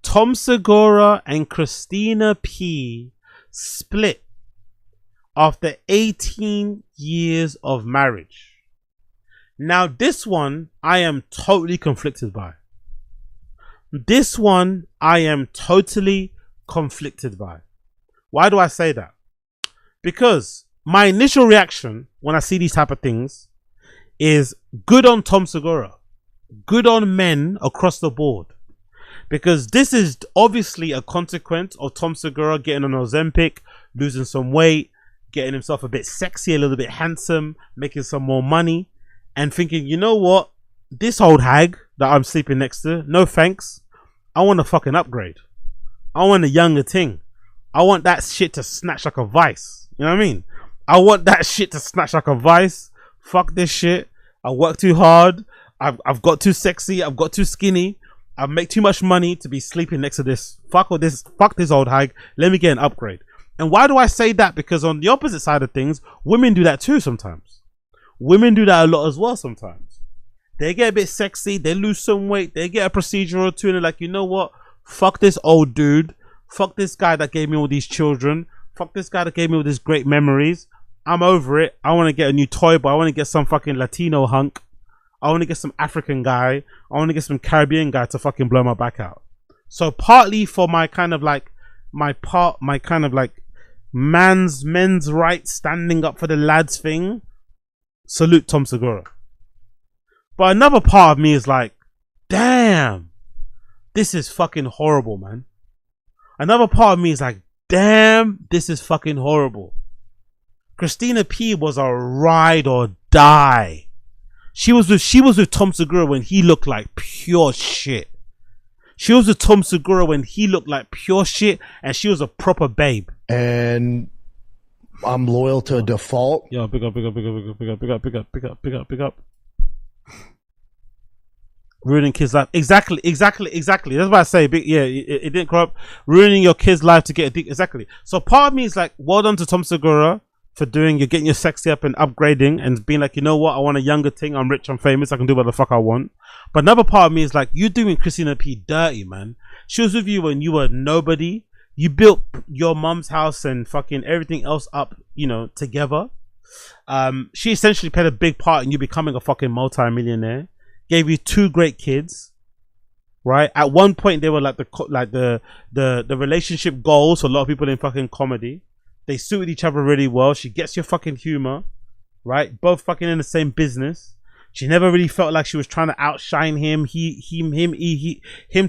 Tom Segura and Christina P split after 18 years of marriage. Now, this one I am totally conflicted by. Why do I say that? Because my initial reaction when I see these type of things is good on Tom Segura. Good on men across the board. Because this is obviously a consequence of Tom Segura getting on Ozempic, losing some weight, getting himself a bit sexy, a little bit handsome, making some more money, and thinking, you know what? This old hag that I'm sleeping next to, no thanks. I want a fucking upgrade. I want a younger thing. I want that shit to snatch like a vice. You know what I mean? I want that shit to snatch like a vice. Fuck this shit. I work too hard. I've got too sexy. I've got too skinny. I make too much money to be sleeping next to this. Fuck this old hag. Let me get an upgrade. And why do I say that? Because on the opposite side of things, women do that too sometimes. Women do that a lot as well sometimes. They get a bit sexy. They lose some weight. They get a procedure or two and they're like, you know what? Fuck this old dude. Fuck this guy that gave me all these children. Fuck this guy that gave me all these great memories. I'm over it. I want to get a new toy, but I want to get some fucking Latino hunk. I want to get some African guy. I want to get some Caribbean guy to fucking blow my back out. So partly for my kind of like men's rights, standing up for the lads thing, salute Tom Segura. But another part of me is like, damn, this is fucking horrible, man. Another part of me is like, damn, this is fucking horrible. Christina P was a ride or die. She was with Tom Segura when he looked like pure shit. She was with Tom Segura when he looked like pure shit, and she was a proper babe. And I'm loyal to a default. Yo, big up. Ruining kids' life. Exactly. That's what I say. It didn't grow up. Ruining your kid's life to get a dick. Exactly. So part of me is like, well done to Tom Segura for you're getting your sexy up and upgrading and being like, you know what, I want a younger thing, I'm rich, I'm famous, I can do what the fuck I want. But another part of me is like, you're doing Christina P dirty, man. She was with you when you were nobody. You built your mum's house and fucking everything else up, you know, together. She essentially played a big part in you becoming a fucking multi-millionaire. Gave you 2 great kids, right? At one point they were like the relationship goals for a lot of people in fucking comedy. They suited each other really well. She gets your fucking humor, right? Both fucking in the same business. She never really felt like she was trying to outshine him. Him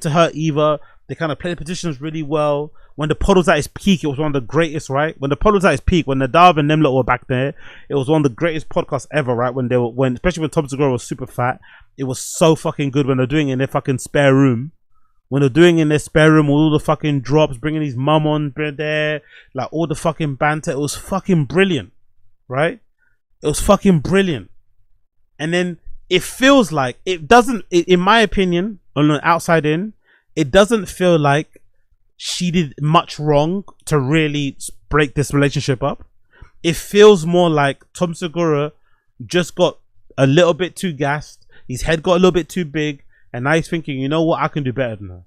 to her either. They kind of played the positions really well. When the pod was at its peak, it was one of the greatest, right? When the pod was at its peak, when Nadav and them lot were back there, it was one of the greatest podcasts ever, right? Especially when Tom Segura was super fat, it was so fucking good when they're doing it in their fucking spare room. When they're doing in their spare room, all the fucking drops, bringing his mum on there, like all the fucking banter, it was fucking brilliant, right? It was fucking brilliant. And then it feels like, in my opinion, on the outside in, it doesn't feel like she did much wrong to really break this relationship up. It feels more like Tom Segura just got a little bit too gassed. His head got a little bit too big. And now he's thinking, you know what, I can do better than her.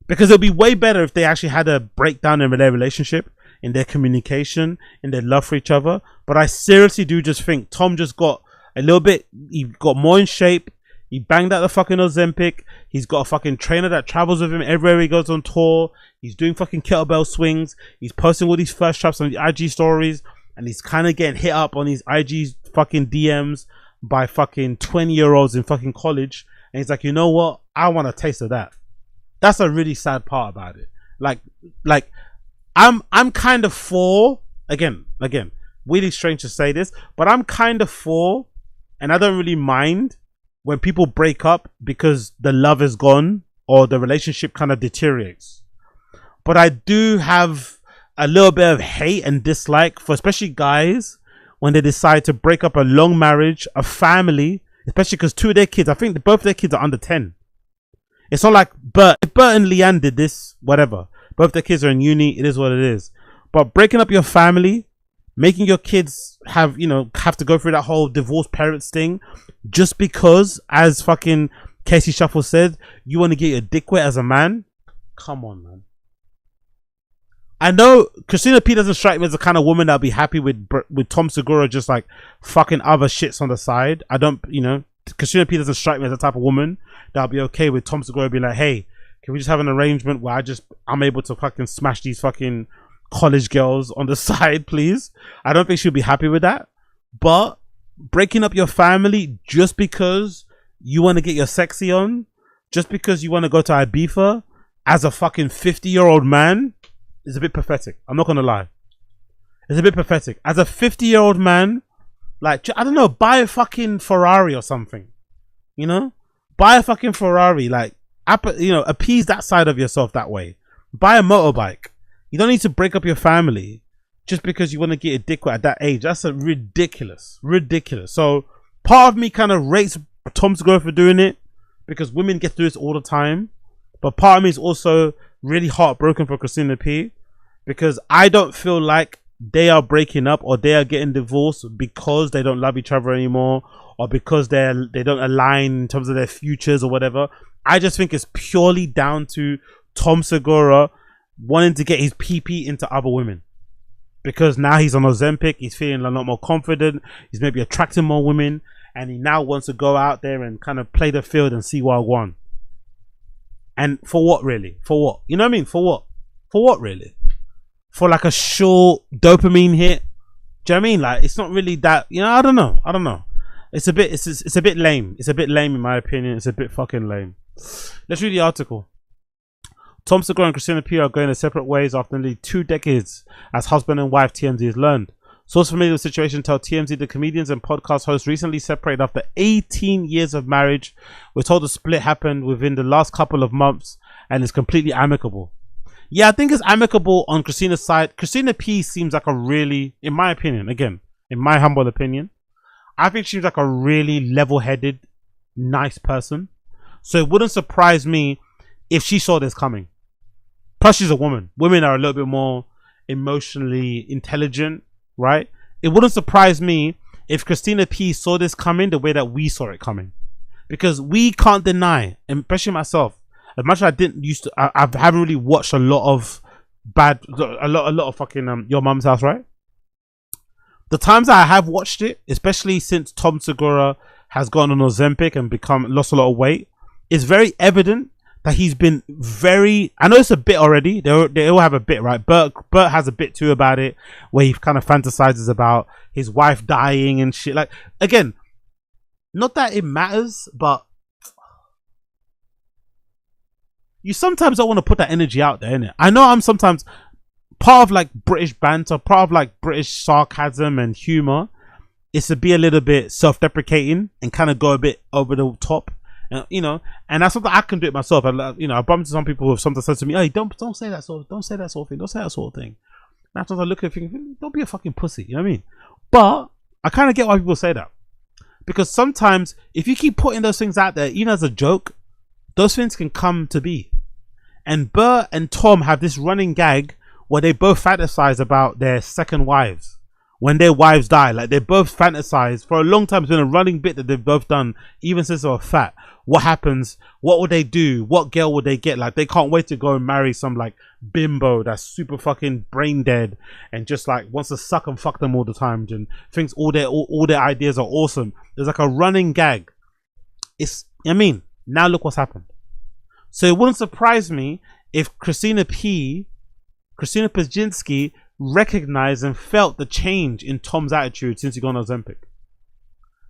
Because it'll be way better if they actually had a breakdown in their relationship, in their communication, in their love for each other. But I seriously do just think Tom just got a little bit, he got more in shape. He banged out the fucking Ozempic. He's got a fucking trainer that travels with him everywhere he goes on tour. He's doing fucking kettlebell swings. He's posting all these first traps on the IG stories. And he's kind of getting hit up on his IG fucking DMs by fucking 20-year-olds in fucking college. And he's like, you know what? I want a taste of that. That's a really sad part about it. Like I'm kind of for, again, really strange to say this, but I'm kind of for, and I don't really mind when people break up because the love is gone or the relationship kind of deteriorates. But I do have a little bit of hate and dislike for especially guys when they decide to break up a long marriage, a family, especially because 2 of their kids, I think both their kids are under 10. It's not like if Bert and Leanne did this, whatever. Both their kids are in uni, it is what it is. But breaking up your family, making your kids have to go through that whole divorced parents thing, just because, as fucking Casey Shuffle said, you want to get your dick wet as a man. Come on, man. I know Christina P doesn't strike me as the kind of woman that'll be happy with Tom Segura just like fucking other shits on the side. I don't, you know, Christina P doesn't strike me as the type of woman that'll be okay with Tom Segura being like, hey, can we just have an arrangement where I'm able to fucking smash these fucking college girls on the side, please? I don't think she'll be happy with that. But breaking up your family just because you want to get your sexy on, just because you want to go to Ibiza as a fucking 50-year-old man, is a bit pathetic. I'm not gonna lie. It's a bit pathetic. As a 50-year-old man, like, I don't know, buy a fucking Ferrari or something. You know? Buy a fucking Ferrari. Like, you know, appease that side of yourself that way. Buy a motorbike. You don't need to break up your family just because you want to get a dick at that age. That's a ridiculous. So part of me kind of rates Tom Segura for doing it because women get through this all the time. But part of me is also really heartbroken for Christina P because I don't feel like they are breaking up or they are getting divorced because they don't love each other anymore or because they don't align in terms of their futures or whatever. I just think it's purely down to Tom Segura wanting to get his PP into other women because now he's on Ozempic, he's feeling a lot more confident, he's maybe attracting more women, and he now wants to go out there and kind of play the field and see what I want. And for what, really? For what? You know what I mean? For what? For what, really? For like a short dopamine hit? Do you know what I mean? Like, it's not really that, you know, I don't know. It's a bit lame. It's a bit lame in my opinion. It's a bit fucking lame. Let's read the article. Tom Segura and Christina P are going their separate ways after nearly 2 decades as husband and wife, TMZ has learned. Sources familiar with the situation tell TMZ the comedians and podcast hosts recently separated after 18 years of marriage. We're told the split happened within the last couple of months and is completely amicable. Yeah, I think it's amicable on Christina's side. Christina P seems like a really, in my opinion, again, in my humble opinion, I think she seems like a really level-headed, nice person. So it wouldn't surprise me if she saw this coming. Plus, she's a woman. Women are a little bit more emotionally intelligent. Right? It wouldn't surprise me if Christina P saw this coming the way that we saw it coming, because we can't deny, especially myself, as much as I didn't used to, I haven't really watched a lot of fucking Your Mum's House, right? The times that I have watched it, especially since Tom Segura has gone on Ozempic and lost a lot of weight, it's very evident that he's been very, I know it's a bit already, they all have a bit, right? Bert has a bit too about it, where he kind of fantasizes about his wife dying and shit. Like, again, not that it matters, but you sometimes don't want to put that energy out there, innit? I know I'm sometimes part of like British banter, part of like British sarcasm and humor is to be a little bit self-deprecating and kind of go a bit over the top. You know, and that's something I can do it myself. I bump into some people who have something said to me, "Hey, don't say that sort of thing. Don't say that sort of thing." And after I look at it, thinking, don't be a fucking pussy. You know what I mean? But I kind of get why people say that, because sometimes if you keep putting those things out there, even as a joke, those things can come to be. And Bert and Tom have this running gag where they both fantasize about their second wives. When their wives die, like they both fantasize for a long time. It's been a running bit that they've both done, even since they were fat. What happens? What would they do? What girl would they get? Like, they can't wait to go and marry some like bimbo that's super fucking brain dead and just like wants to suck and fuck them all the time and thinks all their ideas are awesome. There's like a running gag. Now look what's happened. So it wouldn't surprise me if Christina Pajinski recognized and felt the change in Tom's attitude since he got on Ozempic.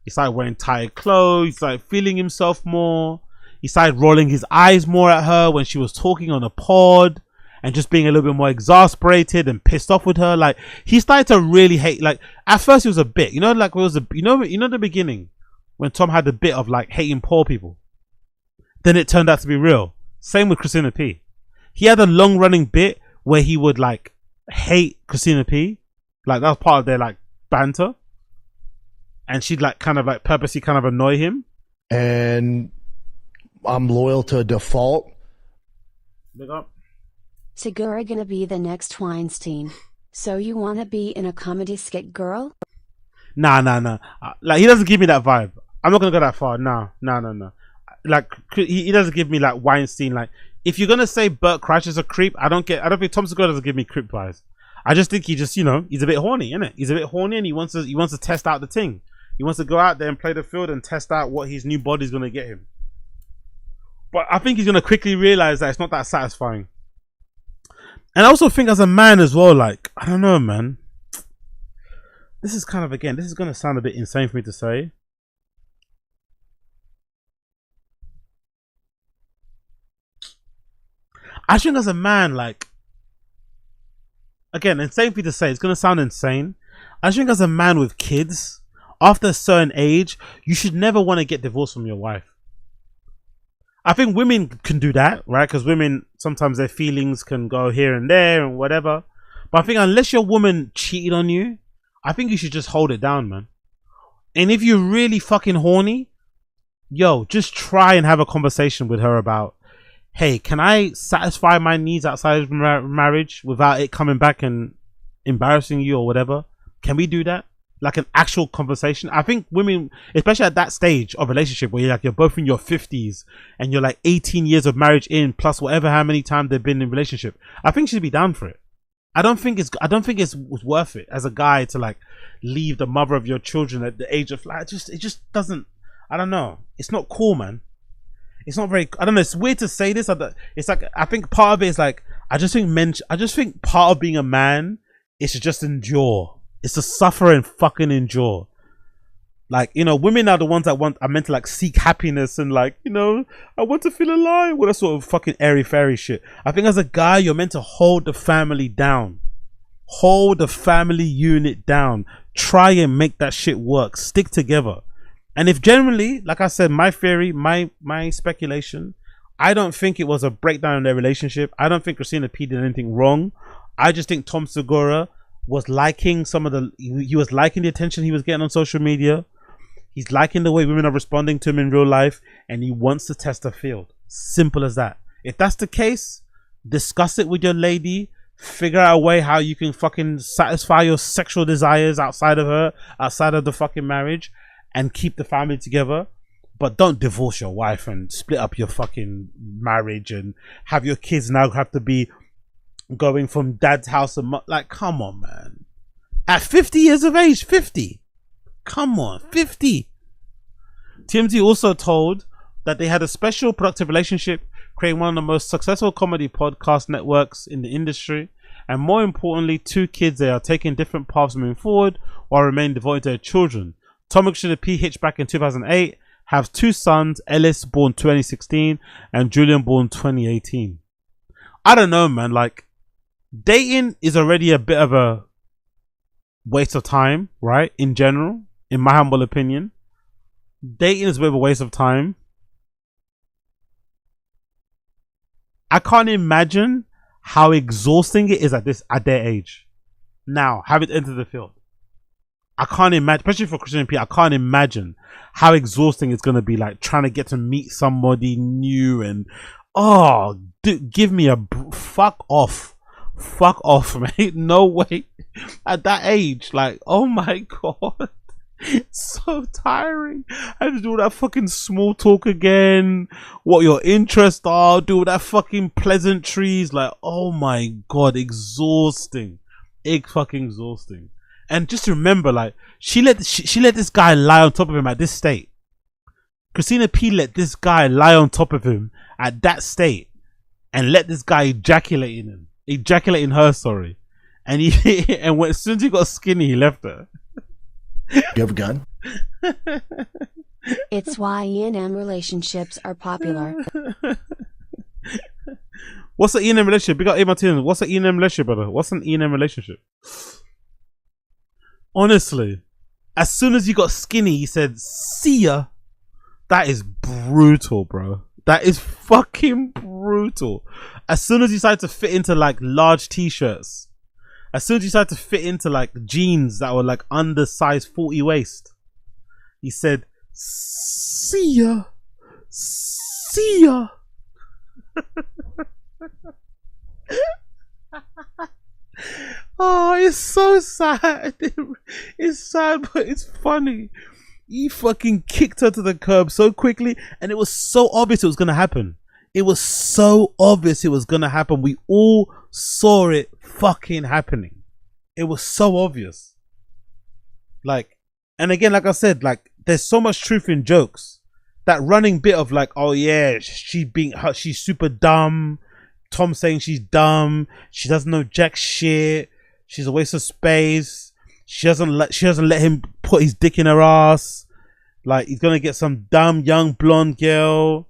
He started wearing tight clothes, he started feeling himself more, he started rolling his eyes more at her when she was talking on a pod and just being a little bit more exasperated and pissed off with her. Like, he started to really hate, like, at first it was a bit, like it was the beginning when Tom had the bit of like hating poor people. Then it turned out to be real. Same with Christina P. He had a long running bit where he would like hate Christina P, like that was part of their like banter, and she'd like kind of like purposely kind of annoy him. And I'm loyal to a default. Look up. Segura gonna be the next Weinstein. So you wanna be in a comedy skit, girl? Nah. Like, he doesn't give me that vibe. I'm not gonna go that far. No. Like, he doesn't give me like Weinstein. Like, if you're gonna say Bert Kreischer is a creep, I don't think Tom Segura doesn't give me creep vibes. I just think he just, you know, he's a bit horny, innit? He's a bit horny and he wants to test out the thing. He wants to go out there and play the field and test out what his new body's gonna get him. But I think he's gonna quickly realize that it's not that satisfying. And I also think as a man as well, like, I don't know, man. This is kind of, again, this is gonna sound a bit insane for me to say. I think as a man, like, again, insane for me to say, it's gonna sound insane. I think as a man with kids, after a certain age, you should never want to get divorced from your wife. I think women can do that, right? Because women, sometimes their feelings can go here and there and whatever. But I think unless your woman cheated on you, I think you should just hold it down, man. And if you're really fucking horny, yo, just try and have a conversation with her about, hey, can I satisfy my needs outside of marriage without it coming back and embarrassing you or whatever? Can we do that? Like an actual conversation. I think women, especially at that stage of relationship where you're both in your 50s and you're like 18 years of marriage in plus whatever how many times they've been in relationship, I think she'd be down for it. I don't think it's worth it as a guy to like leave the mother of your children at the age of like, it just doesn't, I don't know. It's not cool, man. It's not very, I don't know, it's weird to say this. It's like, I think part of it is like, I just think part of being a man is to just endure. It's to suffer and fucking endure. Like, you know, women are the ones that are meant to like seek happiness and like, you know, I want to feel alive. Well, that sort of fucking airy fairy shit. I think as a guy, you're meant to hold the family down. Hold the family unit down. Try and make that shit work. Stick together. And if generally, like I said, my theory, my speculation, I don't think it was a breakdown in their relationship. I don't think Christina P did anything wrong. I just think Tom Segura was liking he was liking the attention he was getting on social media. He's liking the way women are responding to him in real life, and he wants to test the field. Simple as that. If that's the case, discuss it with your lady. Figure out a way how you can fucking satisfy your sexual desires outside of her, outside of the fucking marriage, and keep the family together. But don't divorce your wife and split up your fucking marriage and have your kids now have to be going from dad's house and like, come on, man. At 50 years of age, 50. Come on, 50. TMZ also told that they had a special productive relationship, creating one of the most successful comedy podcast networks in the industry, and more importantly, 2 kids they are taking different paths moving forward while remaining devoted to their children. Tom and Christina P hitched back in 2008, have 2 sons, Ellis born 2016 and Julian born 2018. I don't know, man, like dating is already a bit of a waste of time, right? In general, in my humble opinion, dating is a bit of a waste of time. I can't imagine how exhausting it is at their age. Now, having entered the field, I can't imagine, especially for Christian P, I can't imagine how exhausting it's gonna be, like trying to get to meet somebody new and dude, give me a fuck off, mate. No way. At that age, like, oh my god. It's so tiring. I have to do all that fucking small talk again. What your interests are, do all that fucking pleasantries. Like, oh my god, exhausting. Fucking exhausting. And just remember, like, she let this guy lie on top of him at this state. Christina P let this guy lie on top of him at that state and let this guy ejaculate in her, sorry. And as soon as he got skinny, he left her. You have a gun? It's why E&M relationships are popular. What's an E&M relationship? Big up A. Martinez. What's an E&M relationship, brother? What's an E&M relationship? Honestly, as soon as you got skinny, he said, see ya. That is brutal, bro. That is fucking brutal. As soon as you started to fit into like large t-shirts, as soon as you started to fit into like jeans that were like undersized 40 waist, he said, see ya. See ya. Oh, it's so sad. It's sad, but it's funny. He fucking kicked her to the curb so quickly, and it was so obvious it was gonna happen. It was so obvious it was gonna happen. We all saw it fucking happening. It was so obvious. Like, and again, like I said, like there's so much truth in jokes. That running bit of like, oh yeah, she's super dumb. Tom saying she's dumb. She doesn't know jack shit. She's a waste of space. She doesn't let him put his dick in her ass. Like he's gonna get some dumb young blonde girl.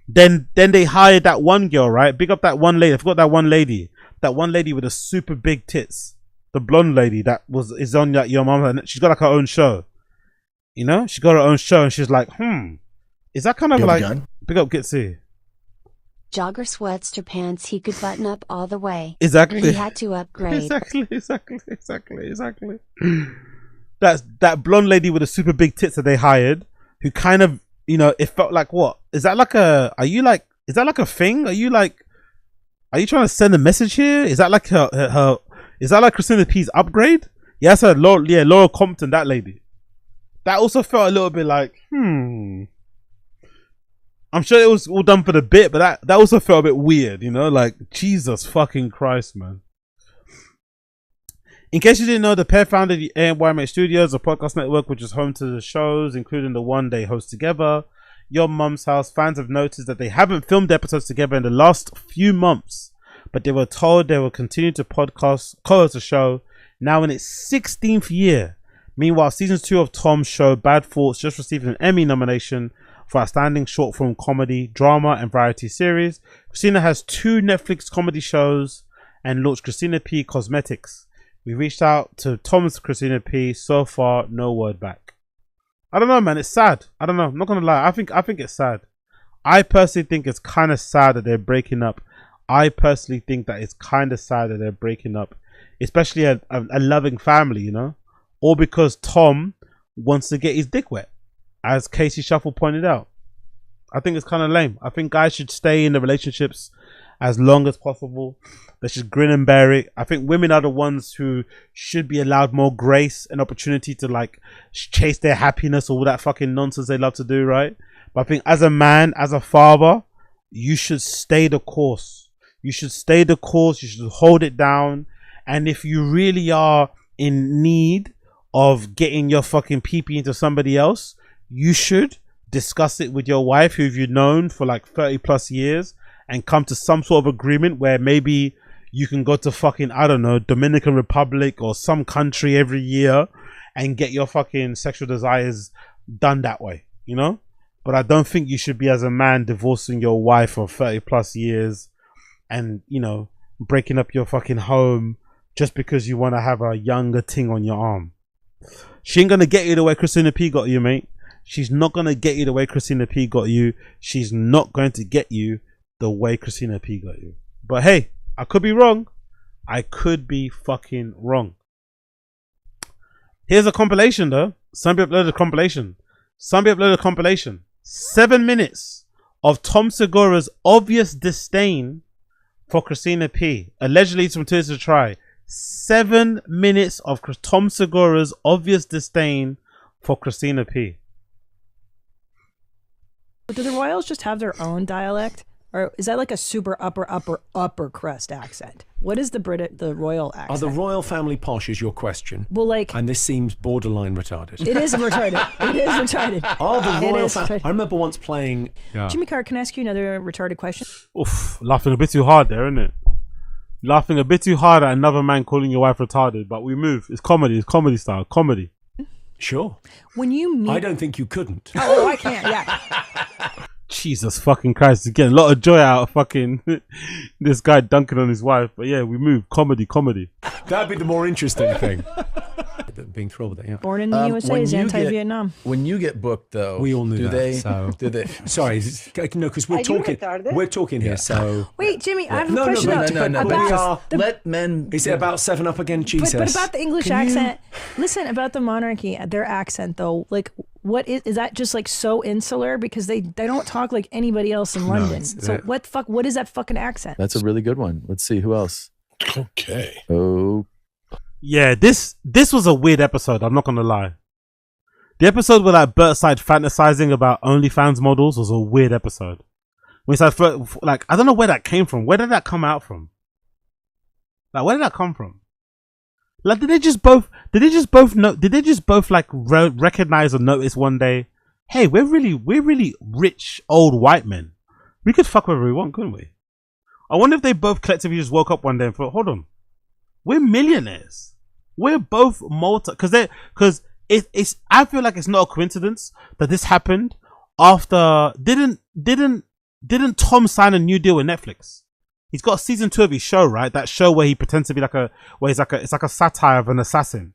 Then they hired that one girl, right? Big up that one lady. I forgot that one lady. That one lady with the super big tits. The blonde lady that is on like your mom. She's got like her own show. You know, she got her own show, and she's like, is that kind of like big up Gitsy? Jogger sweats to pants he could button up all the way. Exactly. He had to upgrade. Exactly. That's that blonde lady with the super big tits that they hired, who kind of, you know, it felt like what? Is that like a thing? Are you trying to send a message here? Is that like her is that like Christina P's upgrade? Yes, Laura Compton, that lady. That also felt a little bit like, I'm sure it was all done for the bit, but that also felt a bit weird, you know? Like, Jesus fucking Christ, man. In case you didn't know, the pair founded the AMYMH Studios, a podcast network which is home to the shows, including the one they host together, Your Mum's House. Fans have noticed that they haven't filmed episodes together in the last few months, but they were told they will continue to co-host the show, now in its 16th year. Meanwhile, season 2 of Tom's show, Bad Thoughts, just received an Emmy nomination for Outstanding Short Form Comedy, Drama and Variety Series. Christina has 2 Netflix comedy shows and launched Christina P Cosmetics. We reached out to Tom's Christina P. So far, no word back. I don't know, man. It's sad. I don't know. I'm not gonna lie. I think it's sad. I personally think it's kind of sad that they're breaking up. Especially a loving family, you know, all because Tom wants to get his dick wet, as Casey Shuffle pointed out. I think it's kind of lame. I think guys should stay in the relationships as long as possible. They should grin and bear it. I think women are the ones who should be allowed more grace and opportunity to like chase their happiness or all that fucking nonsense they love to do, right? But I think as a man, as a father, you should stay the course. You should hold it down. And if you really are in need of getting your fucking pee-pee into somebody else, you should discuss it with your wife, who you've known for like 30 plus years, and come to some sort of agreement where maybe you can go to fucking, I don't know, Dominican Republic or some country every year and get your fucking sexual desires done that way, you know? But I don't think you should be, as a man, divorcing your wife for 30 plus years and, you know, breaking up your fucking home just because you want to have a younger ting on your arm. She ain't gonna get you the way Christina P got you, mate. She's not gonna get you the way Christina P got you. She's not going to get you the way Christina P got you. But hey, I could be wrong. I could be fucking wrong. Here's a compilation though. Somebody uploaded a compilation. 7 minutes of Tom Segura's obvious disdain for Christina P. Allegedly from Twitter to try. 7 minutes of Tom Segura's obvious disdain for Christina P. Do the Royals just have their own dialect? Or is that like a super upper crust accent? What is the royal accent? Are the royal family posh is your question? Well, like... And this seems borderline retarded. It is retarded. Are the royal family... I remember once playing... Yeah. Jimmy Carr, can I ask you another retarded question? Oof, laughing a bit too hard there, isn't it? Laughing a bit too hard at another man calling your wife retarded, but we move. It's comedy. It's comedy style. Comedy. Sure. When you meet... I don't think you couldn't. Oh, I can't, yeah. Jesus fucking Christ. Again, a lot of joy out of fucking this guy dunking on his wife. But yeah, we move. Comedy. That'd be the more interesting thing. Being thrilled with it, yeah. Born in the USA is anti-Vietnam. When you get booked, though, we all knew do that. Do they? Sorry, no, because we're talking. We're talking here. So wait, Jimmy, I have a No. question. Let men. Is it about 7 Up again, Jesus? But about the English accent. Listen, about the monarchy, their accent though, like what is that just like so insular because they don't talk like anybody else in London. So what is that fucking accent? That's a really good one. Let's see who else. Okay. Oh. Yeah, this was a weird episode. I'm not gonna lie. The episode where like Bert started fantasizing about OnlyFans models was a weird episode. When he started, like, I don't know where that came from. Where did that come out from? Like, where did that come from? Like, did they just both like recognize or notice one day, hey, we're really rich old white men. We could fuck wherever we want, couldn't we? I wonder if they both collectively just woke up one day and thought, hold on, we're millionaires. We're both because it's I feel like it's not a coincidence that this happened after didn't Tom sign a new deal with Netflix? He's got season 2 of his show, right? That show where he pretends to be it's like a satire of an assassin.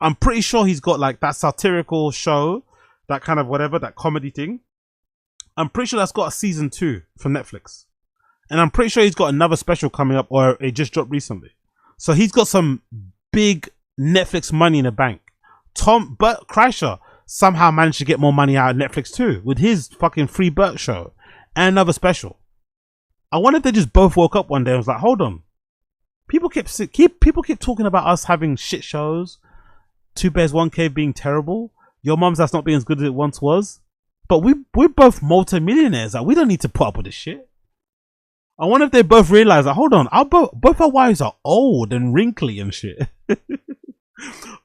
I'm pretty sure he's got like that satirical show, that kind of whatever, that comedy thing. I'm pretty sure that's got a season 2 from Netflix. And I'm pretty sure he's got another special coming up, or it just dropped recently. So he's got some big Netflix money in the bank. Bert Kreischer somehow managed to get more money out of Netflix too, with his fucking Free Bert show and another special. I wonder if they just both woke up one day and was like, hold on. People keep talking about us having shit shows, Two Bears, One Cave being terrible, Your Mum's That's not being as good as it once was. But we're both multi-millionaires. Like, we don't need to put up with this shit. I wonder if they both realize that, hold on, both our wives are old and wrinkly and shit.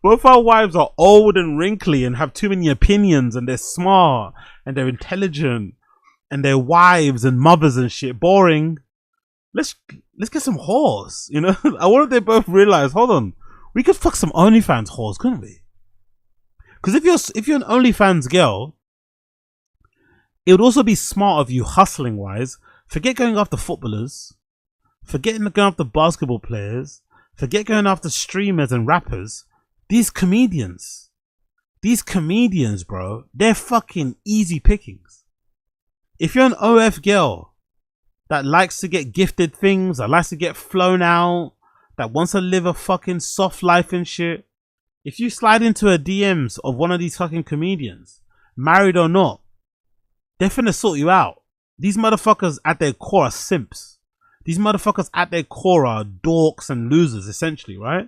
Both our wives are old and wrinkly and have too many opinions, and they're smart and they're intelligent and they're wives and mothers and shit. Boring. Let's get some whores, you know? I wonder if they both realize, hold on, we could fuck some OnlyFans whores, couldn't we? Because if you're an OnlyFans girl, it would also be smart of you hustling wise. Forget going after footballers. Forget going after basketball players. Forget going after streamers and rappers. These comedians, bro, they're fucking easy pickings. If you're an OF girl that likes to get gifted things, that likes to get flown out, that wants to live a fucking soft life and shit, if you slide into a DMs of one of these fucking comedians, married or not, they're finna sort you out. These motherfuckers at their core are simps. These motherfuckers at their core are dorks and losers, essentially, right?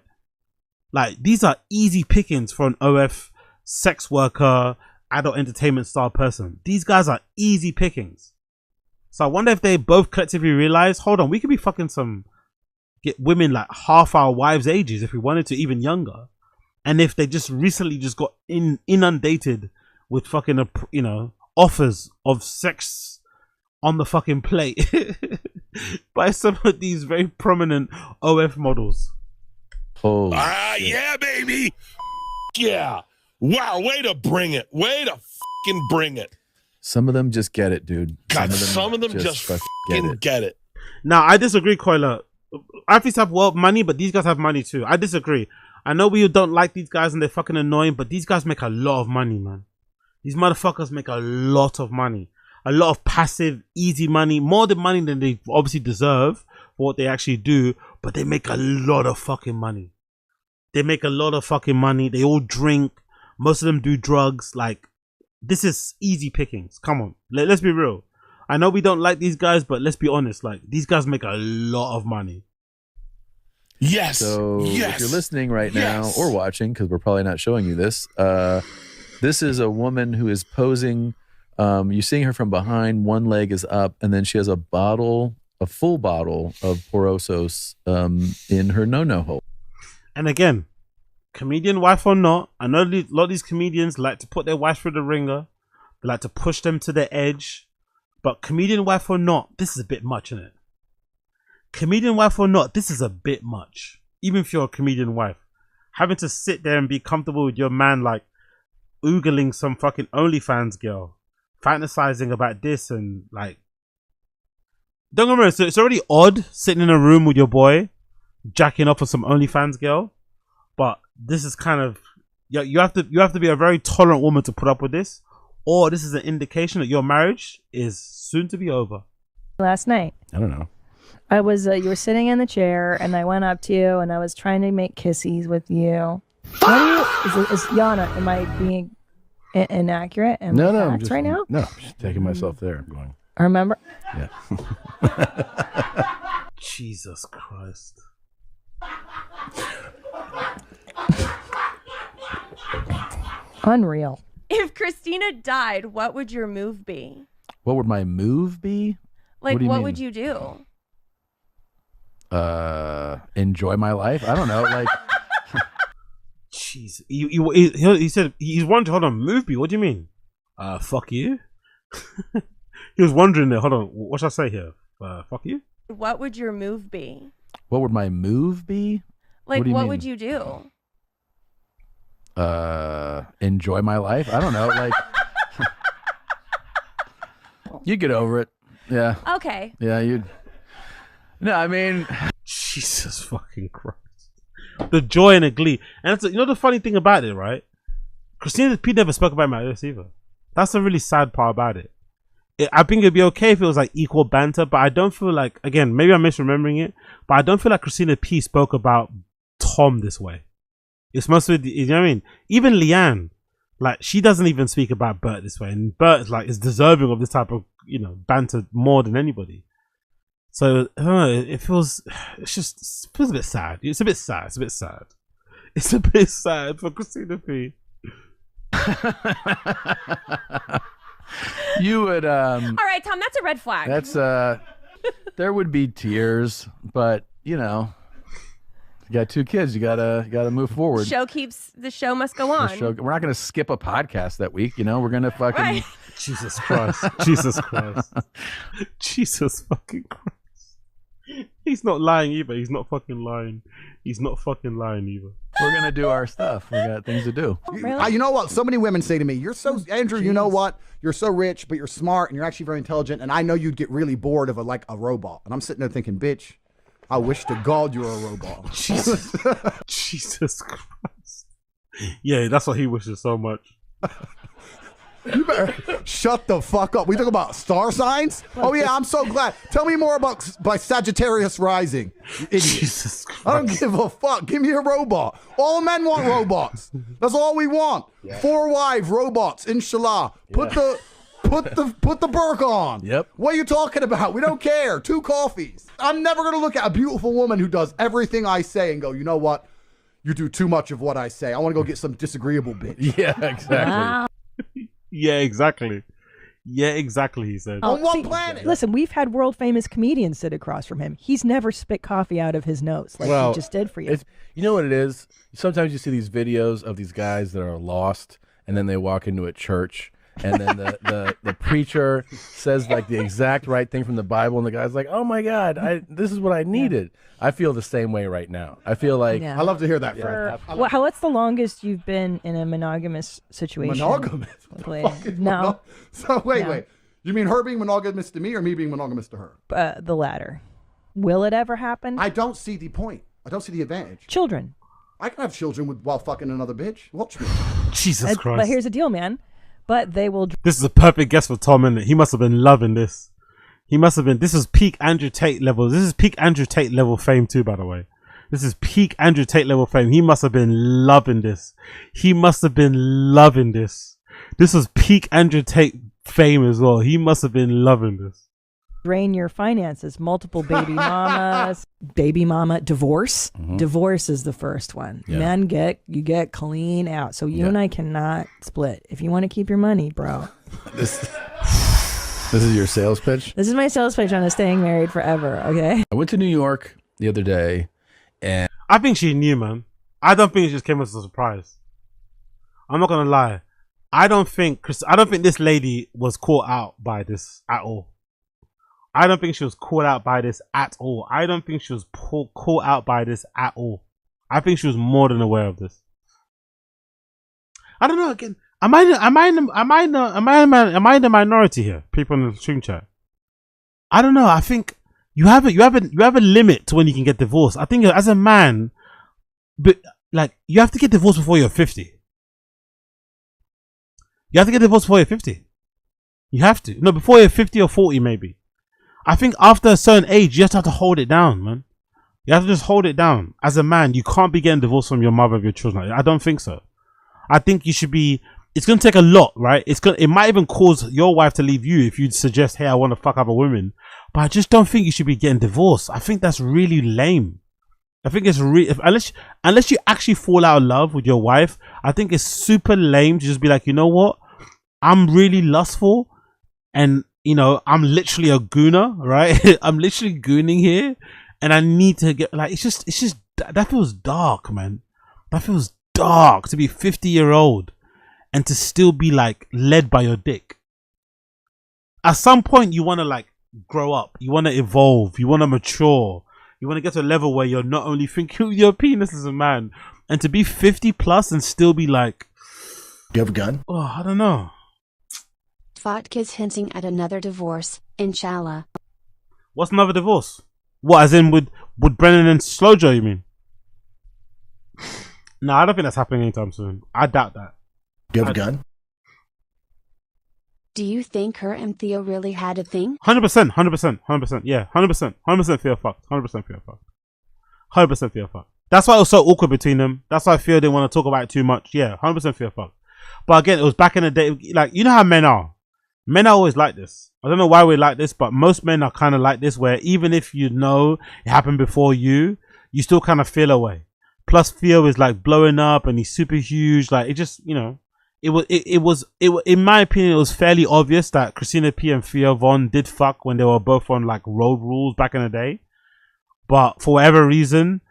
Like, these are easy pickings for an OF sex worker, adult entertainment style person. These guys are easy pickings. So I wonder if they both collectively realize, hold on, we could be fucking get women like half our wives' ages if we wanted to, even younger. And if they just recently just got inundated with fucking, offers of sex on the fucking plate by some of these very prominent OF models. Oh, yeah, baby. Yeah. Wow, way to bring it. Way to fucking bring it. some of them just get it, dude. God, some of them just fucking get it. Now, I disagree, Koila. Athletes have money, but these guys have money too. I disagree. I know we don't like these guys and they're fucking annoying, but these guys make a lot of money, man. These motherfuckers make a lot of money. A lot of passive, easy money. More than money than they obviously deserve for what they actually do. But they make a lot of fucking money. They make a lot of fucking money. They all drink. Most of them do drugs. Like, this is easy pickings. Come on. Let's be real. I know we don't like these guys, but let's be honest. Like, these guys make a lot of money. Yes. So yes. if you're listening right now or watching, because we're probably not showing you this, this is a woman who is posing. You're seeing her from behind. One leg is up, and then she has a full bottle of Porosos in her no-no hole. And again, comedian wife or not, I know a lot of these comedians like to put their wife through the ringer. They like to push them to the edge. But comedian wife or not, this is a bit much, isn't it? Comedian wife or not, this is a bit much. Even if you're a comedian wife. Having to sit there and be comfortable with your man, like, oogling some fucking OnlyFans girl. Fantasizing about this and, like... Don't get me wrong, so it's already odd sitting in a room with your boy, jacking up for some OnlyFans girl. But this is kind of... You have to be a very tolerant woman to put up with this. Or this is an indication that your marriage is soon to be over. Last night. I don't know. I was, you were sitting in the chair and I went up to you and I was trying to make kissies with you. Is Yana, am I being inaccurate? No, I'm just, right now? No, I'm just taking myself there. I'm going. I remember? Yeah. Jesus Christ. Unreal. If Christina died, what would your move be? What would my move be? Like, do you what mean? would you do? Enjoy my life. I don't know. Like, Jeez, he said he's wondering. Hold on, move me. What do you mean? Fuck you. He was wondering there. Hold on, what should I say here? Fuck you. What would your move be? what would my move be? Like, do you what mean? would you do? Enjoy my life. I don't know. Like, you get over it. Yeah. Okay. Yeah. You. No, I mean, Jesus fucking Christ. The joy and the glee. And that's, you know the funny thing about it, right? Christina P never spoke about my this either. That's the really sad part about it. I think it'd be okay if it was like equal banter, but I don't feel like, again, maybe I'm misremembering it, but I don't feel like Christina P spoke about Tom this way. It's mostly, you know what I mean? Even Leanne, like, she doesn't even speak about Bert this way, and Bert is like, is deserving of this type of, you know, banter more than anybody. So I don't know, it feels a bit sad. It's a bit sad. It's a bit sad for Christina P. you would. All right, Tom, that's a red flag. That's there would be tears, but you know, you got 2 kids. You gotta move forward. The show must go on. We're not gonna skip a podcast that week. You know, we're gonna fucking. Right. Jesus Christ. Jesus Christ. Jesus fucking Christ. He's not lying either. He's not fucking lying. He's not fucking lying either. We're gonna do our stuff. We got things to do. Really? You know what? So many women say to me, "You're so Andrew. You know what? You're so rich, but you're smart, and you're actually very intelligent. And I know you'd get really bored of a robot." And I'm sitting there thinking, "Bitch, I wish to God you were a robot." Jesus. Jesus Christ. Yeah, that's what he wishes so much. You better shut the fuck up. We talk about star signs? Oh yeah, I'm so glad. Tell me more about by Sagittarius rising. You idiot. Jesus Christ. I don't give a fuck. Give me a robot. All men want robots. That's all we want. Yeah. 4 wives, robots, inshallah. Put the burk on. Yep. What are you talking about? We don't care. 2 coffees. I'm never gonna look at a beautiful woman who does everything I say and go, you know what? You do too much of what I say. I want to go get some disagreeable bitch. Yeah, exactly. Wow. Yeah, exactly. Yeah, exactly, he said. On one planet. Listen, we've had world famous comedians sit across from him. He's never spit coffee out of his nose like he just did for you. You know what it is? Sometimes you see these videos of these guys that are lost, and then they walk into a church, and then the preacher says like the exact right thing from the Bible, and the guy's like, "Oh my God, this is what I needed." Yeah. I feel the same way right now. I feel like I love to hear that, Fred. What's the longest you've been in a monogamous situation? Monogamous? No. So wait. You mean her being monogamous to me or me being monogamous to her? The latter. Will it ever happen? I don't see the point. I don't see the advantage. Children. I can have children while fucking another bitch. Watch me. Jesus Christ. But here's the deal, man. But they will. This is a perfect guess for Tom, isn't it? He must have been loving this. This is peak Andrew Tate level. This is peak Andrew Tate level fame too, by the way. This is peak Andrew Tate level fame. He must have been loving this. This was peak Andrew Tate fame as well. He must have been loving this. Drain your finances. Multiple baby mamas. Baby mama divorce. Mm-hmm. Divorce is the first one. Yeah. Men you get clean out. So you and I cannot split. If you want to keep your money, bro. This is your sales pitch? This is my sales pitch on staying married forever, okay? I went to New York the other day, and I think she knew, man. I don't think it just came as a surprise. I'm not gonna lie. I don't think this lady was caught out by this at all. I don't think she was caught out by this at all. I think she was more than aware of this. I don't know. Again, am I in the minority here? People in the stream chat. I don't know. I think you have a limit to when you can get divorced. I think as a man, but like you have to get divorced before you're 50. You have to get divorced before you're 50. You have to. No, before you're 50 or 40 maybe. I think after a certain age, you just have to hold it down, man. You have to just hold it down. As a man, you can't be getting divorced from your mother of your children. I don't think so. I think you should be. It's gonna take a lot, right? It might even cause your wife to leave you if you suggest, "Hey, I want to fuck other women." But I just don't think you should be getting divorced. I think that's really lame. I think it's unless you actually fall out of love with your wife. I think it's super lame to just be like, you know what? I'm really lustful, and you know, I'm literally a gooner, right? I'm literally gooning here, and I need to get like, it's just that feels dark, man. That feels dark to be 50-year-old and to still be like led by your dick. At some point, you want to like grow up, you want to evolve, you want to mature, you want to get to a level where you're not only thinking of your penis as a man, and to be 50 plus and still be like, do you have a gun? Oh, I don't know. Fatka's hinting at another divorce, inshallah. What's another divorce? What, as in with Brennan and Slojo, you mean? No, I don't think that's happening anytime soon. I doubt that. Do you have a gun? Do you think her and Theo really had a thing? 100%, 100%, yeah, 100% Theo fucked, 100% Theo fucked. 100% Theo fucked. That's why it was so awkward between them. That's why Theo didn't want to talk about it too much. Yeah, 100% Theo fucked. But again, it was back in the day, like, you know how men are. Men are always like this. I don't know why we're like this, but most men are kind of like this, where even if you know it happened before you still kind of feel away. Plus Theo is like blowing up and he's super huge. Like, it just, you know, it was in my opinion, it was fairly obvious that Christina P and Theo Von did fuck when they were both on like Road Rules back in the day. But for whatever reason,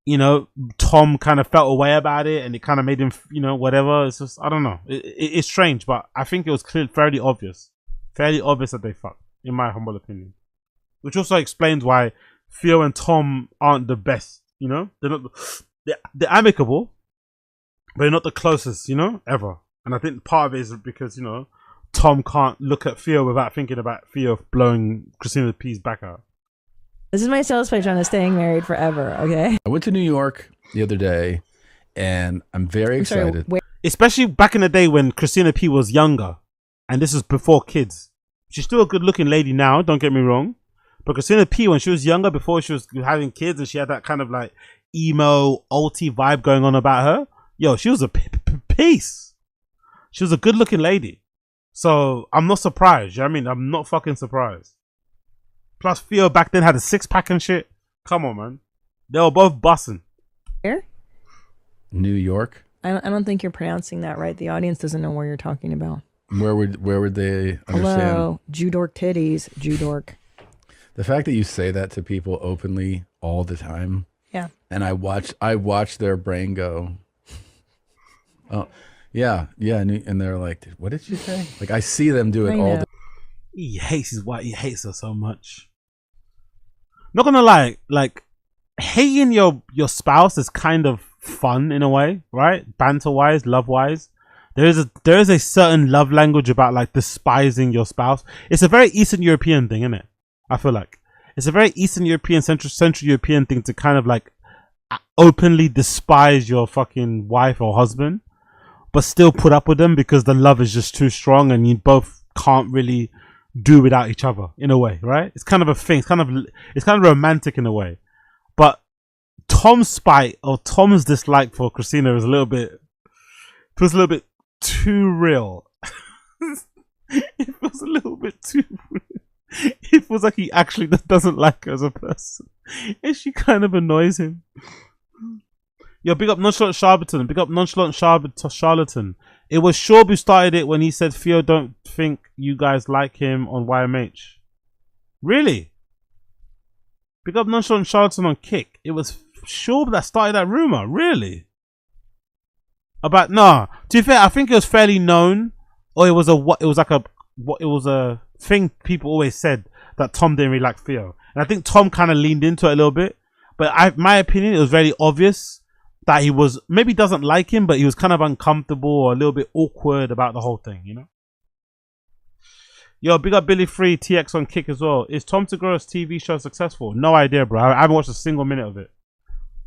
you know, Tom kind of felt a way about it, and it kind of made him, you know, whatever. It's just, I don't know. It's strange, but I think it was fairly obvious that they fucked, in my humble opinion. Which also explains why Theo and Tom aren't the best. You know, they're amicable, but they're not the closest, you know, ever. And I think part of it is because, you know, Tom can't look at Theo without thinking about Theo blowing Christina P's back out. This is my sales pitch on staying married forever, okay? I went to New York the other day, and I'm very excited. Especially back in the day when Christina P was younger, and this is before kids. She's still a good-looking lady now, don't get me wrong. But Christina P, when she was younger, before she was having kids, and she had that kind of like emo, alty vibe going on about her, yo, she was a piece. She was a good-looking lady. So I'm not surprised. You know what I mean? I'm not fucking surprised. Plus, Theo back then had a six-pack and shit. Come on, man. They were both bussing. Where? New York. I don't think you're pronouncing that right. The audience doesn't know where you're talking about. Where would they understand? Hello, Judork titties, Judork. The fact that you say that to people openly all the time. Yeah. And I watch their brain go, oh, yeah. And they're like, what did you say? Like, I see them do it all the time. He hates his wife. He hates her so much. Not gonna lie, like, hating your spouse is kind of fun in a way, right? Banter wise, love wise. There is a certain love language about like despising your spouse. It's a very Eastern European thing, isn't it? I feel like it's a very Eastern European, Central European thing to kind of like openly despise your fucking wife or husband, but still put up with them because the love is just too strong and you both can't really do without each other in a way, right? It's kind of a thing. It's kind of romantic in a way. But Tom's spite or Tom's dislike for Christina is a little bit too real. It feels a little bit too real. It feels like he actually doesn't like her as a person, and she kind of annoys him. Yo, big up Nonchalant Charlatan. Big up Nonchalant Charlatan. It was Shorb who started it when he said Theo don't think you guys like him on YMH. Really? Big up Nonchalant Charlatan on Kick. It was Shorb that started that rumor. Really? About nah. To be fair, I think it was fairly known, or it was a thing people always said that Tom didn't really like Theo, and I think Tom kind of leaned into it a little bit. But my opinion, it was very obvious that he was maybe doesn't like him, but he was kind of uncomfortable or a little bit awkward about the whole thing, you know. Yo, big up Billy Free TX on Kick as well. Is Tom Segura's TV show successful? No idea, bro. I haven't watched a single minute of it.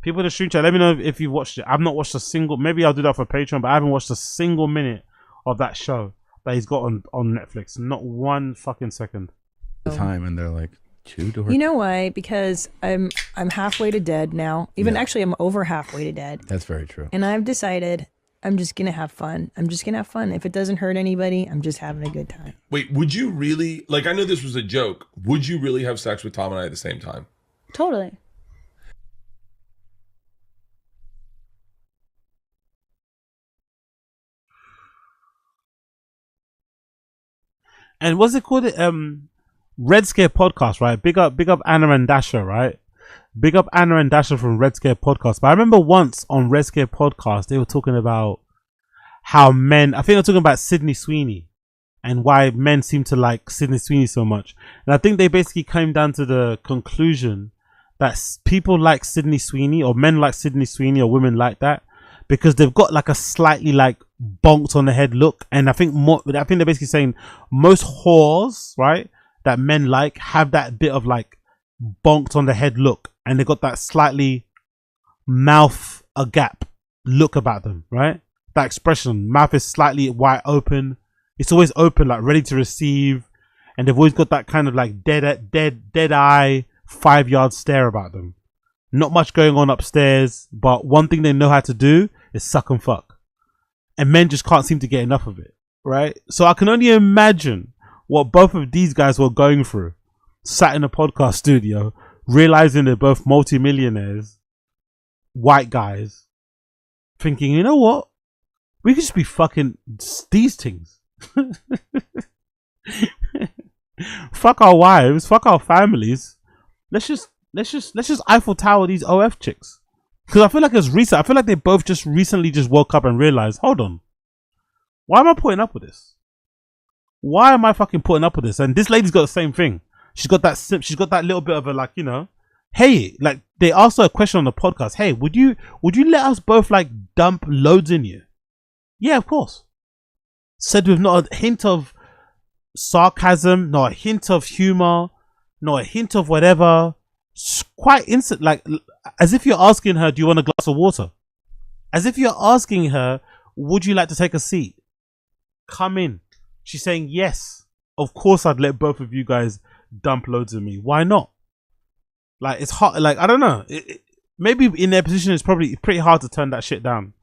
People in the stream chat, let me know if you've watched it. I've not watched a single. Maybe I'll do that for Patreon, but I haven't watched a single minute of that show that he's got on Netflix. Not one fucking second. The time, and they're like, Tudor. You know why? Because I'm halfway to dead now. Actually, I'm over halfway to dead. That's very true. And I've decided I'm just gonna have fun. If it doesn't hurt anybody, I'm just having a good time. Wait, would you really, like, I know this was a joke. Would you really have sex with Tom and I at the same time? Totally. And what's it called? Red Scare Podcast, right? Big up Anna and Dasha, right? Big up Anna and Dasha from Red Scare Podcast. But I remember once on Red Scare Podcast, they were talking about how men, I think they're talking about Sydney Sweeney and why men seem to like Sydney Sweeney so much. And I think they basically came down to the conclusion that people like Sydney Sweeney, or men like Sydney Sweeney, or women like that, because they've got like a slightly like bonked on the head look. And I think they're basically saying most whores, right, that men like have that bit of like bonked on the head look, and they got that slightly mouth agape look about them, right? That expression, mouth is slightly wide open, it's always open, like ready to receive, and they've always got that kind of like dead eye 5-yard stare about them. Not much going on upstairs, but one thing they know how to do is suck and fuck, and men just can't seem to get enough of it, right? So I can only imagine what both of these guys were going through, sat in a podcast studio, realizing they're both multimillionaires, white guys, thinking, you know what, we could just be fucking these things. Fuck our wives, fuck our families. Let's just Eiffel Tower these OF chicks. Because I feel like it's recent. I feel like they both just recently just woke up and realized, hold on, why am I putting up with this? Why am I fucking putting up with this? And this lady's got the same thing. She's got that little bit of a, like, you know, hey, like they asked her a question on the podcast. Hey, would you let us both like dump loads in you? Yeah, of course. Said with not a hint of sarcasm, not a hint of humor, not a hint of whatever. Quite instant, like as if you're asking her, do you want a glass of water? As if you're asking her, would you like to take a seat? Come in. She's saying, yes, of course I'd let both of you guys dump loads of me. Why not? Like, it's hard. Like, I don't know. Maybe in their position, it's probably pretty hard to turn that shit down.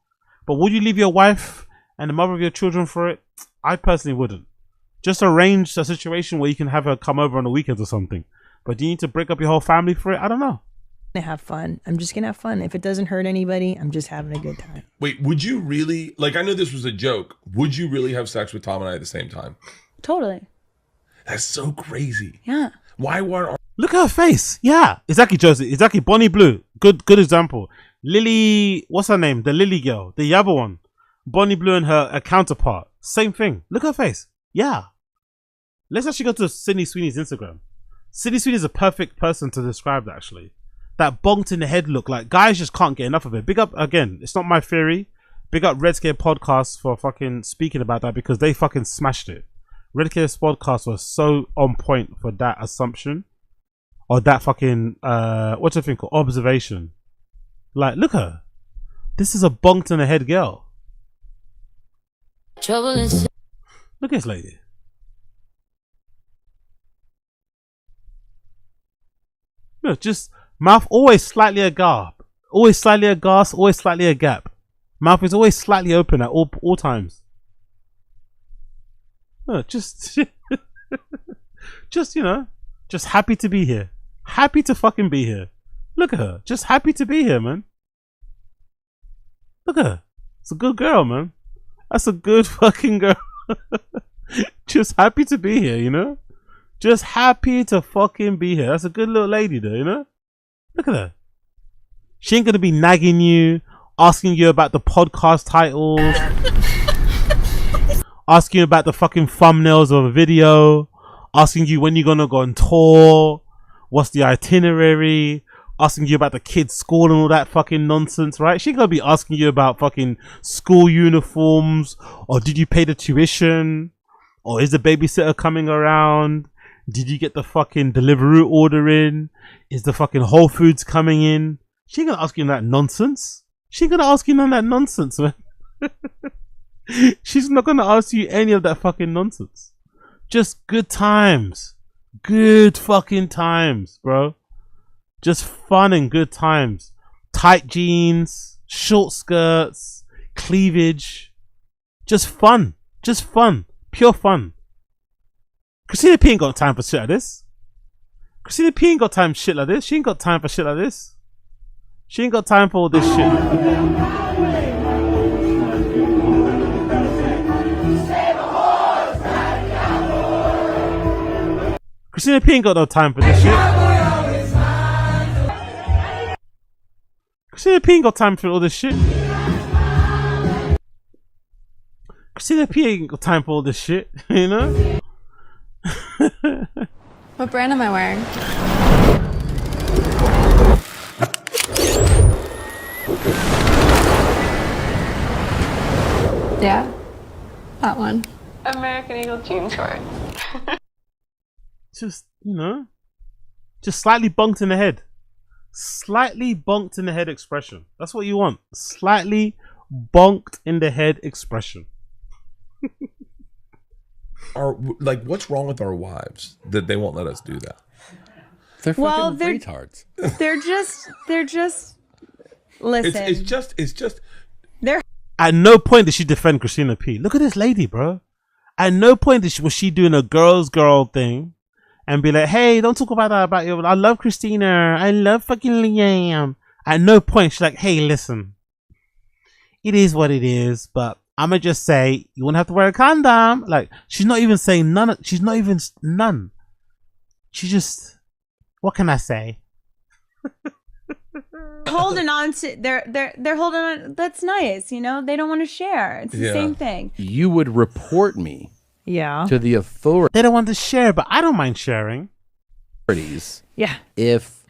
But would you leave your wife and the mother of your children for it? I personally wouldn't. Just arrange a situation where you can have her come over on the weekends or something. But do you need to break up your whole family for it? I don't know. To have fun. I'm just gonna have fun. If it doesn't hurt anybody, I'm just having a good time. Wait, would you really, like, I know this was a joke. Would you really have sex with Tom and I at the same time? Totally. That's so crazy. Yeah. Why weren't Look at her face. Yeah. Exactly, Josie. Exactly. Bonnie Blue. Good example. Lily, what's her name? The Lily girl. The other one. Bonnie Blue and her counterpart. Same thing. Look at her face. Yeah. Let's actually go to Sydney Sweeney's Instagram. Sydney Sweeney is a perfect person to describe that, actually. That bonked in the head look. Like, guys just can't get enough of it. Big up, again, it's not my theory. Big up Red Scare Podcast for fucking speaking about that, because they fucking smashed it. Red Scare Podcast was so on point for that assumption. Or that fucking, what's the thing called? Observation. Like, look at her. This is a bonked in the head girl. Trouble is. Look at this lady. Look, just mouth always slightly agar. Always slightly aghast, always slightly a gap. Mouth is always slightly open at all times. Look, just, you know, just happy to be here. Happy to fucking be here. Look at her. Just happy to be here, man. Look at her. It's a good girl, man. That's a good fucking girl. Just happy to be here, you know? Just happy to fucking be here. That's a good little lady there, you know? Look at her. She ain't gonna be nagging you, asking you about the podcast titles, asking you about the fucking thumbnails of a video, asking you when you're gonna go on tour, what's the itinerary, asking you about the kids' school and all that fucking nonsense, right? She gonna be asking you about fucking school uniforms, or did you pay the tuition, or is the babysitter coming around? Did you get the fucking Deliveroo order in? Is the fucking Whole Foods coming in? She ain't gonna ask you that nonsense. She ain't gonna ask you none of that nonsense, man. She's not gonna ask you any of that fucking nonsense. Just good times. Good fucking times, bro. Just fun and good times. Tight jeans, short skirts, cleavage. Just fun. Just fun. Pure fun. Christina P ain't got time for shit like this. Christina P ain't got time for shit like this. She ain't got time for shit like this. She ain't got time for all this shit. Christina P ain't got no time for this shit. Christina P ain't got time for all this shit. Christina P ain't got time for all this shit, you know? What brand am I wearing? Yeah, that one. American Eagle jean shorts. Just, you know, just slightly bonked in the head. Slightly bonked in the head expression. That's what you want. Slightly bonked in the head expression. What's wrong with our wives that they won't let us do that? They're fucking they're retards. They're just. Listen. It's just. They're. At no point did she defend Christina P. Look at this lady, bro. At no point was she doing a girl thing and be like, hey, don't talk about that about you. I love Christina. I love fucking Liam. At no point she's like, hey, listen. It is what it is, but I'ma just say you won't have to wear a condom. Like, she's not even saying none. She's not even none. She just, what can I say? Holding on to they're holding on. That's nice, you know. They don't want to share. It's the same thing. You would report me Yeah. to the authorities. They don't want to share, but I don't mind sharing. Yeah. If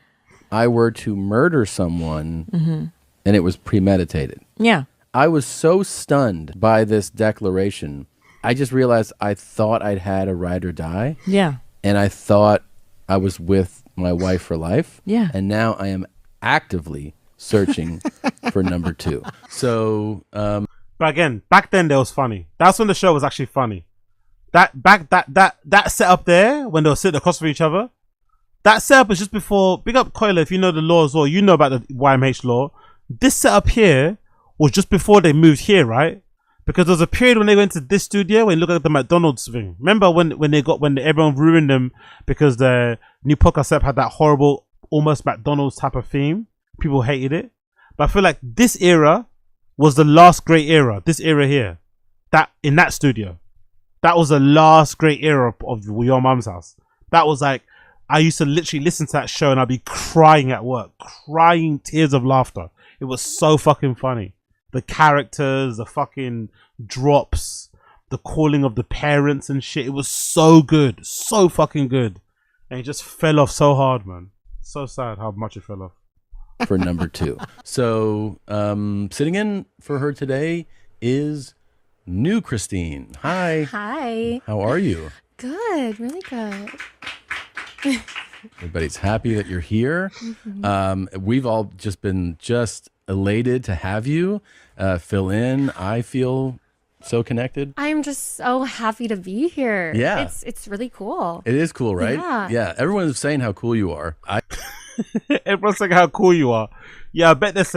I were to murder someone and it was premeditated. Yeah. I was so stunned by this declaration. I just realized I thought I'd had a ride or die. Yeah. And I thought I was with my wife for life. Yeah. And now I am actively searching for number 2. So, But again, back then that was funny. That's when the show was actually funny. That setup there when they were sitting across from each other. That setup is just before. Big up Coiler if you know the law as well. You know about the YMH law. This setup here was just before they moved here, right? Because there was a period when they went to this studio when you look at the McDonald's thing. Remember when everyone ruined them because the new podcast setup had that horrible almost McDonald's type of theme. People hated it. But I feel like this era was the last great era. This era here. That in that studio. That was the last great era of Your Mum's House. That was like, I used to literally listen to that show and I'd be crying at work. Crying tears of laughter. It was so fucking funny. The characters, the fucking drops, the calling of the parents and shit. It was so good. So fucking good. And it just fell off so hard, man. So sad how much it fell off. for number 2. So sitting in for her today is new Christine. Hi. Hi. How are you? Good. Really good. Everybody's happy that you're here. We've all just been elated to have you fill in. I feel so connected. I'm just so happy to be here. Yeah. It's really cool. It is cool, right? Yeah. Everyone's saying how cool you are. Everyone's saying how cool you are. Yeah, I bet that's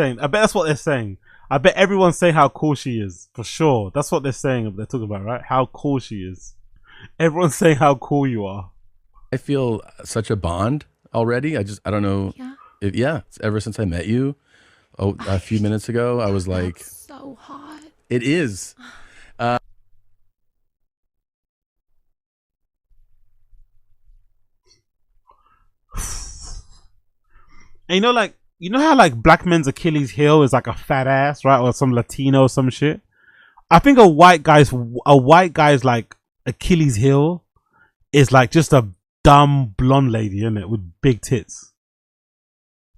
what they're saying. I bet everyone's saying how cool she is. For sure. That's what they're saying. They're talking about, right? How cool she is. Everyone's saying how cool you are. I feel such a bond already. I don't know. Yeah. Ever since I met you a few minutes ago, I was like, so hot. It is. And you know how like black men's Achilles heel is like a fat ass, right? Or some Latino or some shit. I think a white guy's like Achilles heel is like just a dumb blonde lady, isn't it? With big tits.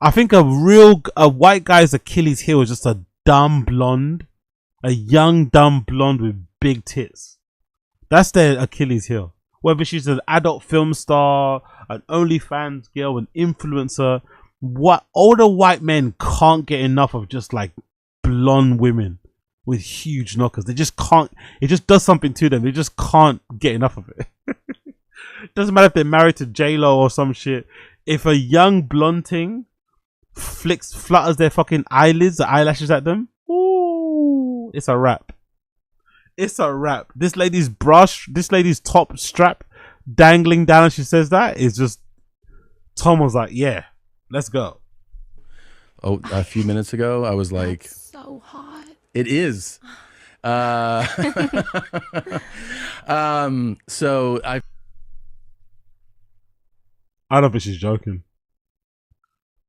I think a white guy's Achilles heel is just a dumb blonde, a young dumb blonde with big tits. That's their Achilles heel. Whether she's an adult film star, an OnlyFans girl, an influencer, what older white men can't get enough of just like blonde women with huge knockers. They just can't. It just does something to them. They just can't get enough of it. Doesn't matter if they're married to J-Lo or some shit. If a young blonde thing flutters their fucking eyelids, the eyelashes at them, ooh, it's a wrap. It's a wrap. This lady's top strap dangling down and she says that is just, Tom was like, yeah, let's go. A few minutes ago, I was like, so hot. It is. So I don't think she's joking.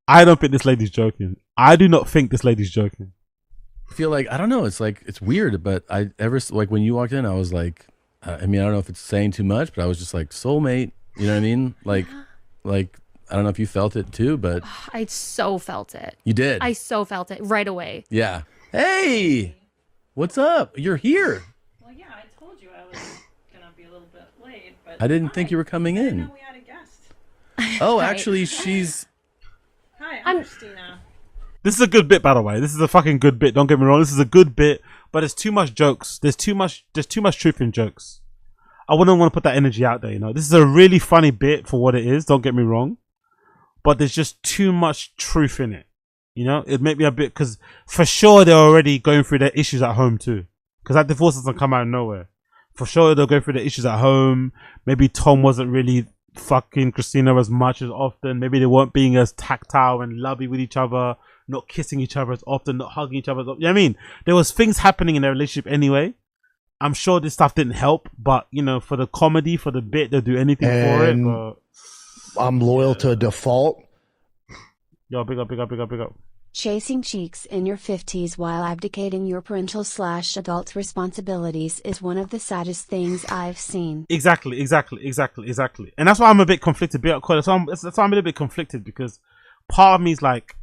I don't think this lady's joking. I do not think this lady's joking. I feel like, I don't know, it's like, it's weird, but like when you walked in, I was like, I mean, I don't know if it's saying too much, but I was just like, soulmate, you know what I mean? Like, I don't know if you felt it too, but I so felt it. You did? I so felt it right away. Yeah. Hey, what's up? You're here. Well, yeah, I told you I was going to be a little bit late, but I didn't think you were coming in. I didn't know we had a guest. Oh, actually, she's... Hi, I'm Christina. This is a good bit, by the way. This is a fucking good bit. Don't get me wrong. This is a good bit, but there's too much jokes. There's too much truth in jokes. I wouldn't want to put that energy out there, you know. This is a really funny bit for what it is. Don't get me wrong, but there's just too much truth in it. You know, it made me a bit, because for sure they're already going through their issues at home too. Because that divorce doesn't come out of nowhere. For sure they'll go through their issues at home. Maybe Tom wasn't really fucking Christina as much as often. Maybe they weren't being as tactile and lovey with each other, not kissing each other as often, not hugging each other as often. You know what I mean? There was things happening in their relationship anyway. I'm sure this stuff didn't help, but you know, for the comedy, for the bit, they'll do anything for it. But I'm loyal to a default. Yo, big up, big up, big up, big up. Chasing cheeks in your 50s while abdicating your parental/adult responsibilities is one of the saddest things I've seen. Exactly. And that's why I'm a bit conflicted. That's why I'm a little bit conflicted, because part of me is like,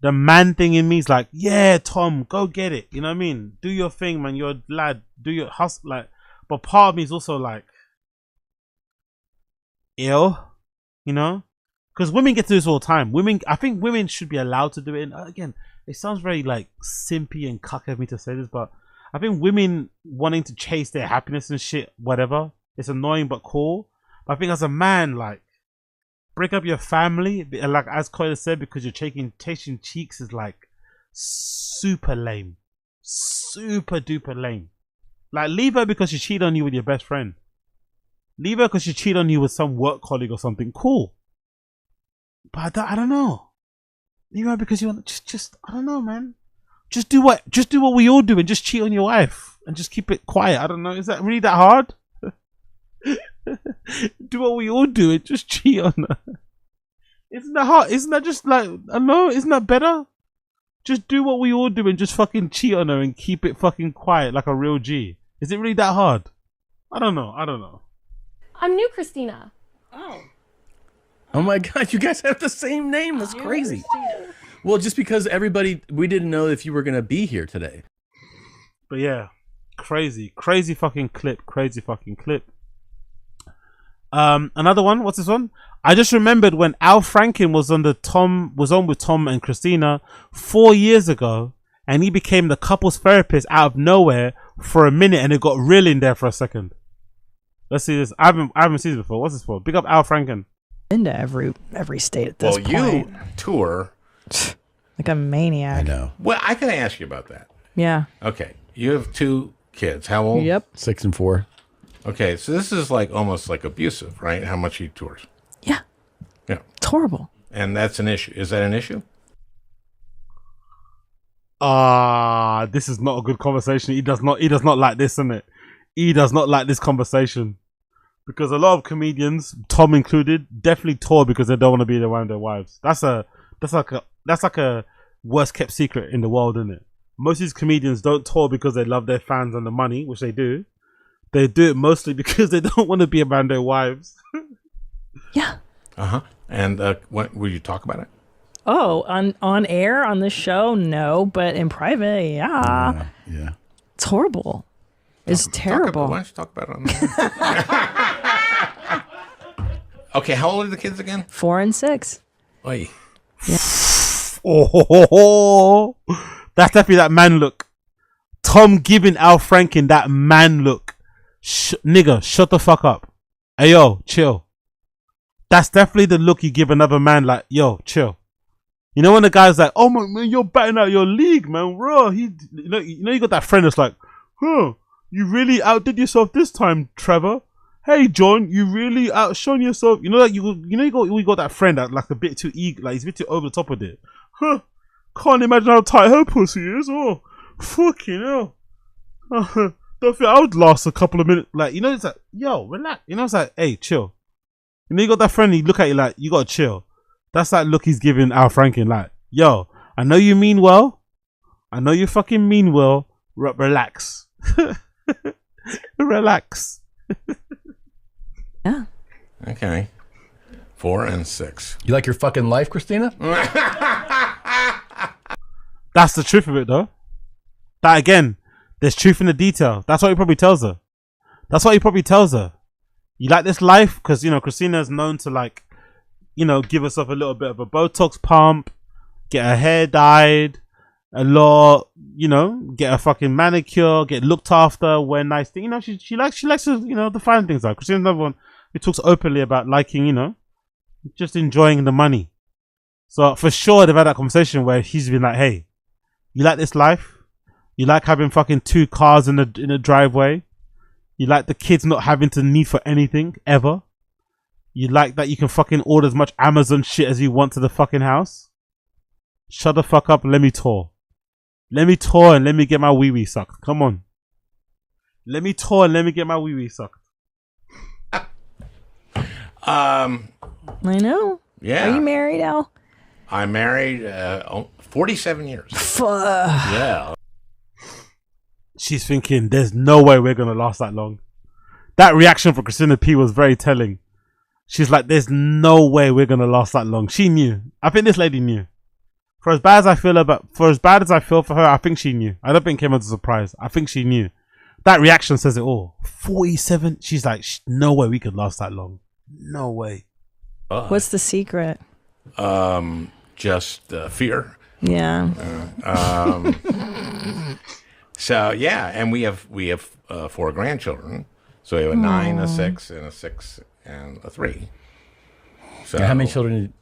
the man thing in me is like, yeah, Tom, go get it. You know what I mean? Do your thing, man. You're a lad. Do your hustle. Like, but part of me is also like, ill, you know? Because women get to do this all the time. I think women should be allowed to do it. And again, it sounds very like simpy and cuck of me to say this, but I think women wanting to chase their happiness and shit, whatever, it's annoying but cool. But I think as a man, like, break up your family, like as Koya said, because you're chasing cheeks is like super lame, super duper lame. Like, leave her because she cheated on you with your best friend. Leave her because she cheated on you with some work colleague or something. Cool. But I don't know. You know, because you want just I don't know, man. Just do what we all do and just cheat on your wife and just keep it quiet. I don't know. Is that really that hard? Do what we all do and just cheat on her. Isn't that hard? Isn't that just like, I don't know? Isn't that better? Just do what we all do and just fucking cheat on her and keep it fucking quiet like a real G. Is it really that hard? I don't know. I'm new Christina. Oh my God, you guys have the same name. That's crazy. Well, just because we didn't know if you were going to be here today. But yeah, crazy fucking clip. Another one. What's this one? I just remembered when Al Franken was on with Tom and Christina 4 years ago, and he became the couples therapist out of nowhere for a minute, and it got real in there for a second. Let's see this. I haven't seen this before. What's this for? Big up Al Franken. Into every state at this point. You tour like a maniac. I know. Well, I can ask you about that. Yeah. Okay. You have 2 kids. How old? Yep. 6 and 4. Okay, so this is like almost like abusive, right? How much he tours. Yeah. Yeah. It's horrible. And that's an issue. Is that an issue? This is not a good conversation. He does not like this, isn't it? He does not like this conversation. Because a lot of comedians, Tom included, definitely tour because they don't want to be around their wives. That's like a worst kept secret in the world, isn't it? Most of these comedians don't tour because they love their fans and the money, which they do. They do it mostly because they don't want to be around their wives. Yeah. And what will you talk about it? Oh, on air on the show, no, but in private, yeah. Yeah. It's horrible. It's terrible. Why don't you talk about it on there? Okay, how old are the kids again? 4 and 6. Oy. Yeah. Oh, that's definitely that man look. Tom giving Al Franken that man look. Nigga, shut the fuck up. Hey, yo, chill. That's definitely the look you give another man, like, yo, chill. You know when the guy's like, oh my man, you're batting out your league, man. Bro, you got that friend that's like, huh, you really outdid yourself this time, Trevor. Hey, John, you really outshone yourself. You know that we got that friend that like a bit too eager, like he's a bit too over the top with it. Huh? Can't imagine how tight her pussy is. Oh, fucking hell. Don't think I would last a couple of minutes. Like, it's like, yo, relax. It's like, hey, chill. You know, you got that friend, he look at you like, you gotta chill. That's that look he's giving Al Franken, like, yo, I know you mean well. I know you fucking mean well. Relax. Relax. Yeah. Okay. 4 and 6. You like your fucking life, Christina? That's the truth of it, though. That again, there's truth in the detail. That's what he probably tells her. That's what he probably tells her. You like this life? Because, you know, Christina is known to, like, you know, give herself a little bit of a Botox pump, get her hair dyed, a lot, you know, get a fucking manicure, get looked after, wear nice things. You know, she likes to, you know, the fine things. Like Christina's another one who talks openly about liking, you know, just enjoying the money. So for sure they've had that conversation where he's been like, hey, you like this life? You like having fucking 2 cars in the driveway? You like the kids not having to need for anything ever? You like that you can fucking order as much Amazon shit as you want to the fucking house? Shut the fuck up and let me tour. Let me tour and let me get my wee-wee sucked. Come on. Let me tour and let me get my wee-wee sucked. I know. Yeah. Are you married, Al? I'm married 47 years. Fuck. Yeah. She's thinking, there's no way we're going to last that long. That reaction from Christina P was very telling. She's like, there's no way we're going to last that long. She knew. I think this lady knew. For as bad as I feel for her, I think she knew. I don't think it came as a surprise. I think she knew. That reaction says it all. 47. She's like, no way we could last that long. No way. What's the secret? Just fear. Yeah. So yeah, and we have 4 grandchildren. So we have a 9, a 6, and a 6, and a 3. So how many children?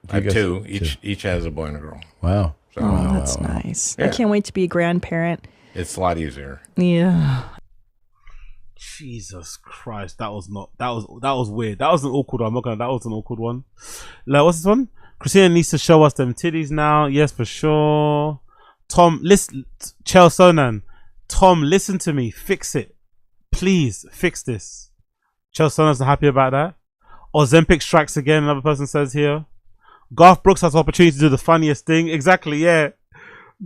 I have 2. Each has a boy and a girl. Wow. So, That's nice. Yeah. I can't wait to be a grandparent. It's a lot easier. Yeah. Jesus Christ, that was weird. That was an awkward one. I'm not gonna. That was an awkward one. Like, what's this one? Christina needs to show us them titties now. Yes, for sure. Tom, listen. Chel Sonan. Tom, listen to me. Fix it, please. Fix this. Chel Sonan's not happy about that. Ozempic strikes again. Another person says here. Garth Brooks has the opportunity to do the funniest thing. Exactly. Yeah.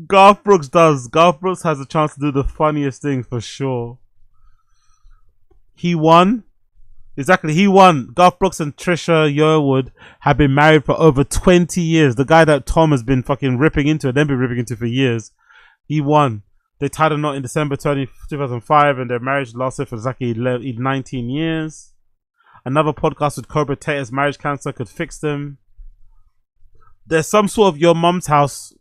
Garth Brooks does. Garth Brooks has a chance to do the funniest thing for sure. He won. Exactly, he won. Garth Brooks and Trisha Yearwood have been married for over 20 years. The guy that Tom has been fucking ripping into and then been ripping into for years. He won. They tied a knot in December 2005 and their marriage lasted for exactly 19 years. Another podcast with Cobra Tate as marriage cancer could fix them. There's some sort of your mum's house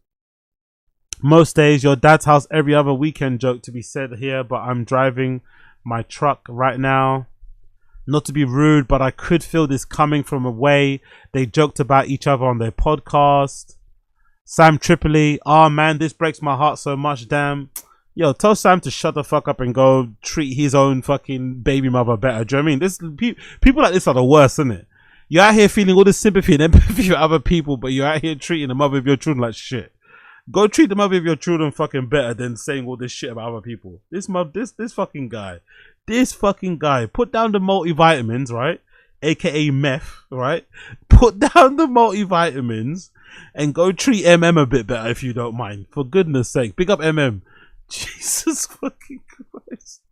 most days, your dad's house every other weekend joke to be said here, but I'm driving my truck right now. Not to be rude, but I could feel this coming from a way they joked about each other on their podcast. Sam Tripoli, oh man, this breaks my heart so much, damn. Yo, tell Sam to shut the fuck up and go treat his own fucking baby mother better. Do you know what I mean? This people like this are the worst, isn't it? You're out here feeling all this sympathy and empathy for other people, but you're out here treating the mother of your children like shit. Go treat the mother of your children fucking better than saying all this shit about other people. This fucking guy. This fucking guy. Put down the multivitamins, right? AKA meth, right? Put down the multivitamins and go treat MM a bit better if you don't mind. For goodness sake. Big up MM. Jesus fucking Christ.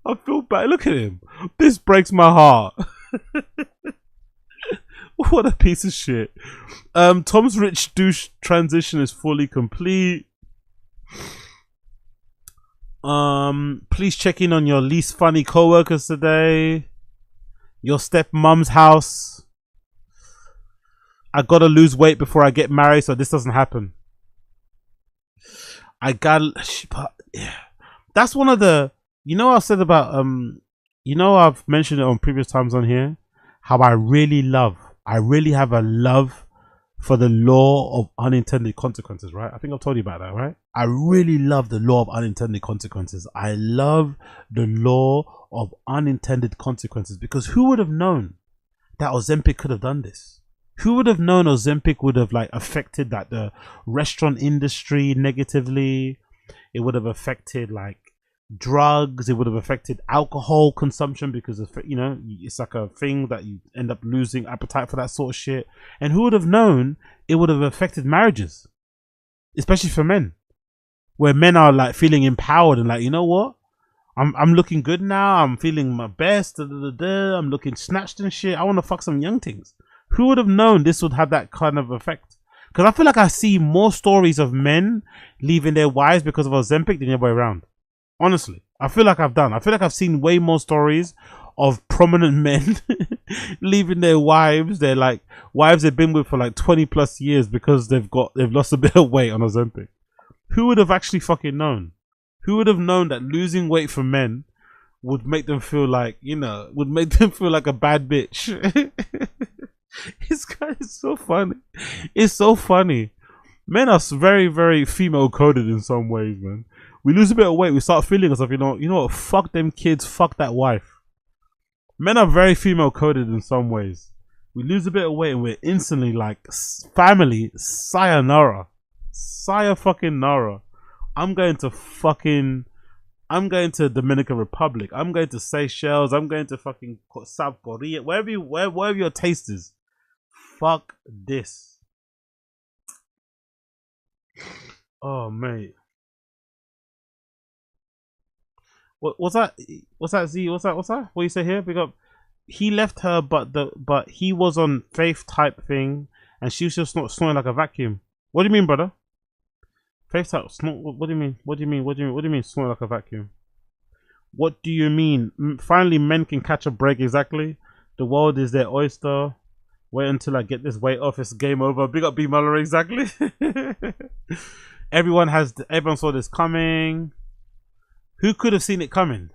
I feel bad. Look at him. This breaks my heart. What a piece of shit. Tom's rich douche transition is fully complete. Please check in on your least funny co-workers today. Your stepmom's house. I gotta lose weight before I get married, so this doesn't happen. That's one of the, you know, I've said about you know, I've mentioned it on previous times on here, how I really have a love for the law of unintended consequences, right? I think I've told you about that, right? I really love the law of unintended consequences. I love the law of unintended consequences because who would have known that Ozempic could have done this? Who would have known Ozempic would have like affected like the restaurant industry negatively? It would have affected like drugs. It would have affected alcohol consumption because of, you know, it's like a thing that you end up losing appetite for that sort of shit. And who would have known it would have affected marriages, especially for men, where men are like feeling empowered and like, you know what, I'm looking good now. I'm feeling my best. I'm looking snatched and shit. I want to fuck some young things. Who would have known this would have that kind of effect? Because I feel like I see more stories of men leaving their wives because of Ozempic than the other way around. Honestly, I feel like I've seen way more stories of prominent men leaving their wives. They're like wives they've been with for like 20 plus years because they've lost a bit of weight on Ozempic. Who would have actually fucking known? Who would have known that losing weight for men would make them feel like, you know, would make them feel like a bad bitch? This guy is so funny. It's so funny. Men are very, very female coded in some ways, man. We lose a bit of weight, we start feeling ourselves, you know what, fuck them kids, fuck that wife. Men are very female coded in some ways. We lose a bit of weight and we're instantly like, family, sayonara. Saya fucking Nara. I'm going to Dominican Republic. I'm going to Seychelles. I'm going to fucking South Korea. Wherever your taste is. Fuck this. Oh, mate. What's that? What's that, Z? What's that? What you say here? Because he left her, but he was on faith type thing, and she was just not snoring like a vacuum. What do you mean, brother? Faith type snort. What do you mean? What do you mean snoring like a vacuum? What do you mean? Finally, men can catch a break. Exactly. The world is their oyster. Wait until I get this weight off. It's game over. Big up B Muller. Exactly. Everyone saw this coming. Who could have seen it coming?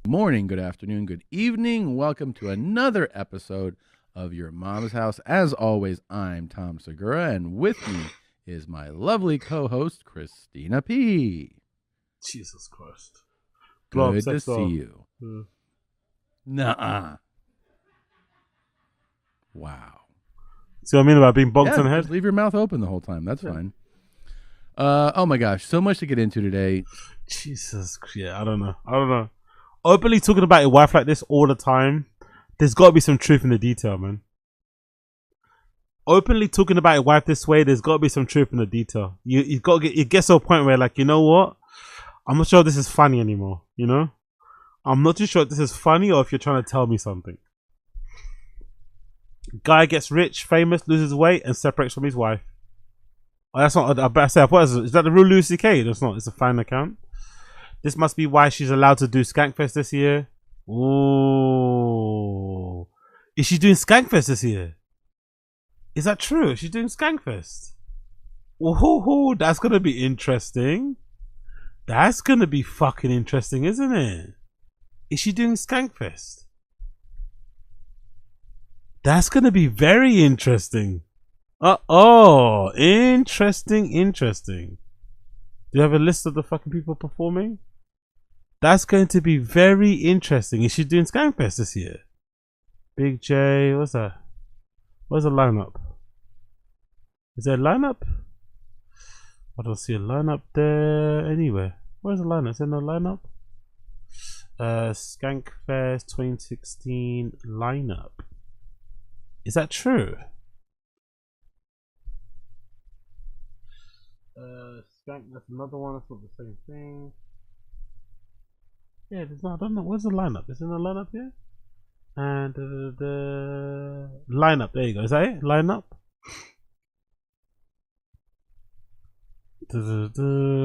Morning, good afternoon, good evening. Welcome to another episode of Your Mom's House. As always, I'm Tom Segura, and with me is my lovely co-host, Christina P. Jesus Christ. Good to see you. Hmm. Nuh-uh. Wow. See what I mean about being bonked on the head? Just leave your mouth open the whole time. That's fine. Oh my gosh, so much to get into today. Jesus, yeah, I don't know. Openly talking about your wife like this all the time, there's got to be some truth in the detail, man. Openly talking about your wife this way, there's got to be some truth in the detail. You got to get to a point where, like, you know what? I'm not sure if this is funny anymore, you know? I'm not too sure if this is funny or if you're trying to tell me something. Guy gets rich, famous, loses weight, and separates from his wife. Oh, that's not. I better say, is that the real Louis C.K.? That's not. It's a fan account. This must be why she's allowed to do Skankfest this year. Ooh, is she doing Skankfest this year? Is that true? She's doing Skankfest. Ooh, that's gonna be interesting. That's gonna be fucking interesting, isn't it? Is she doing Skankfest? That's gonna be very interesting. Interesting. Do you have a list of the fucking people performing? That's going to be very interesting. Is she doing Skankfest this year? Big J, what's that? Where's the lineup? Is there a lineup? I don't see a lineup there anywhere. Where's the lineup? Is there no lineup? Skankfest 2016 lineup. Is that true? Skank, that's another one. That's not the same thing. Yeah, there's not. I don't know. Where's the lineup? Is there no lineup here? And the lineup. There you go. Is that it? Lineup.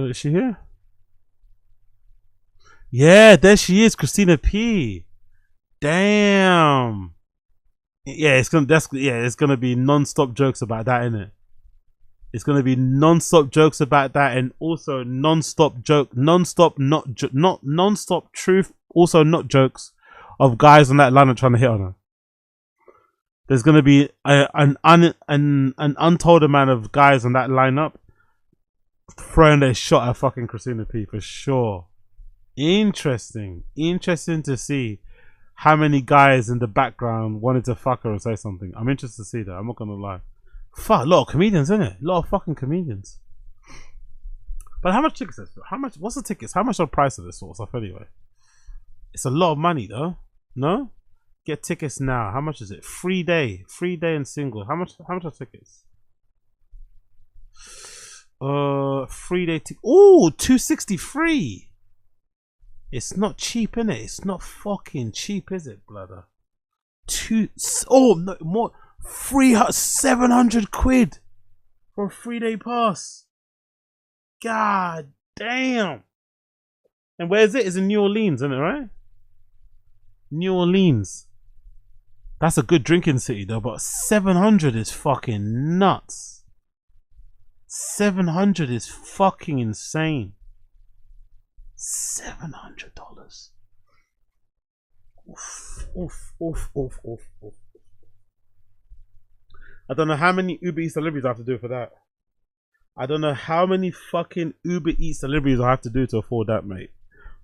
Is she here? Yeah, there she is, Christina P. Damn. Yeah, it's gonna be non-stop jokes about that, innit? It's gonna be non-stop jokes about that, and also non-stop truth, also not jokes of guys on that lineup trying to hit on her. There's gonna be an untold amount of guys on that lineup throwing their shot at fucking Christina P for sure. Interesting to see how many guys in the background wanted to fuck her or say something. I'm interested to see that. I'm not gonna lie. Fuck, a lot of comedians, isn't it? A lot of fucking comedians. But how much tickets? How much? What's the tickets? How much are the price of this sort of stuff anyway? It's a lot of money though. No, get tickets now. How much is it? Free day and single. How much? How much are tickets? 3 day ticket. Oh, 260 free. It's not cheap, is it? It's not fucking cheap, is it, brother? No more. 700 quid for a 3 day pass. God damn. And where is it? It's in New Orleans, isn't it, right? New Orleans. That's a good drinking city though, but 700 is fucking nuts. 700 is fucking insane. $700. Oof. I don't know how many Uber Eats deliveries I have to do for that. I don't know how many fucking Uber Eats deliveries I have to do to afford that, mate.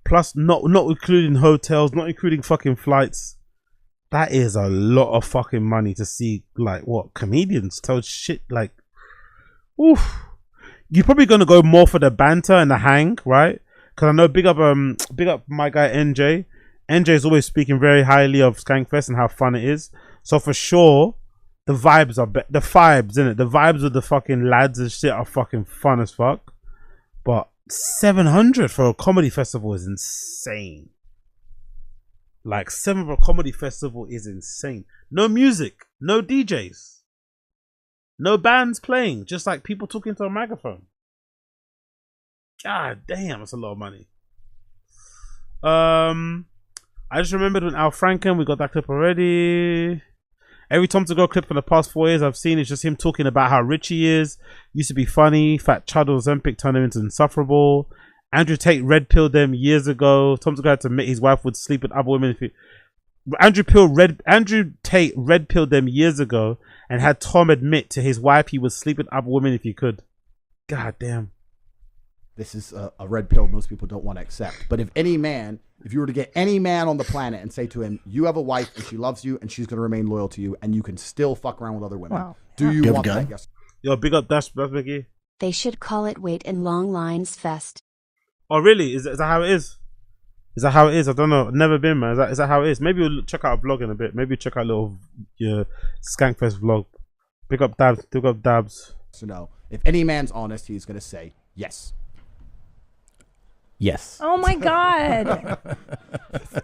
Plus, not including hotels, not including fucking flights. That is a lot of fucking money to see, like, what, comedians tell shit, like, oof. You're probably gonna go more for the banter and the hang, right? Because I know big up my guy NJ. NJ is always speaking very highly of Skankfest and how fun it is. So for sure, the vibes are the vibes, innit? The vibes of the fucking lads and shit are fucking fun as fuck. But 700 for a comedy festival is insane. Like 7 for a comedy festival is insane. No music, no DJs, no bands playing, just like people talking to a microphone. God damn, that's a lot of money. I just remembered when Fraken, we got that clip already. Every Tom Segura clip for the past 4 years I've seen is just him talking about how rich he is. Used to be funny. Fat Chad Ozempic turned him into insufferable. Andrew Tate red pilled them years ago. Tom Segura had to admit his wife would sleep with other women if he... Andrew Tate red pilled them years ago and had Tom admit to his wife he would sleep with other women if he could. God damn. This is a red pill most people don't want to accept. But if you were to get any man on the planet and say to him, you have a wife and she loves you and she's going to remain loyal to you and you can still fuck around with other women. Wow. Do you want that? Yes. Yo, big up Dash, Mickey. They should call it Wait in Long Lines Fest. Oh, really? Is that how it is? Is that how it is? I don't know. Never been, man. Is that how it is? Maybe we'll check out a vlog in a bit. Maybe check out a little Skankfest vlog. Big up Dabs. Big up Dabs. So no, if any man's honest, he's going to say yes. Yes. Oh my God.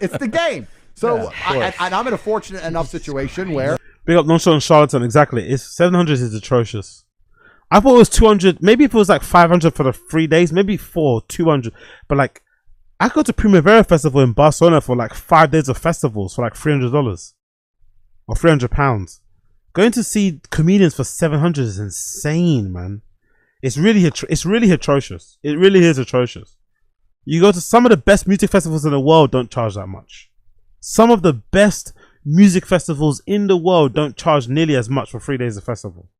It's the game. So I'm in a fortunate enough situation where... Big up Nonchalant Charlatan. Exactly. It's 700 is atrocious. I thought it was 200. Maybe if it was like 500 for the 3 days, maybe 200. But like, I go to Primavera Festival in Barcelona for like 5 days of festivals for like $300 or £300. Going to see comedians for 700 is insane, man. It's really atrocious. It really is atrocious. You go to some of the best music festivals in the world, don't charge that much. Some of the best music festivals in the world don't charge nearly as much for 3 days of festival.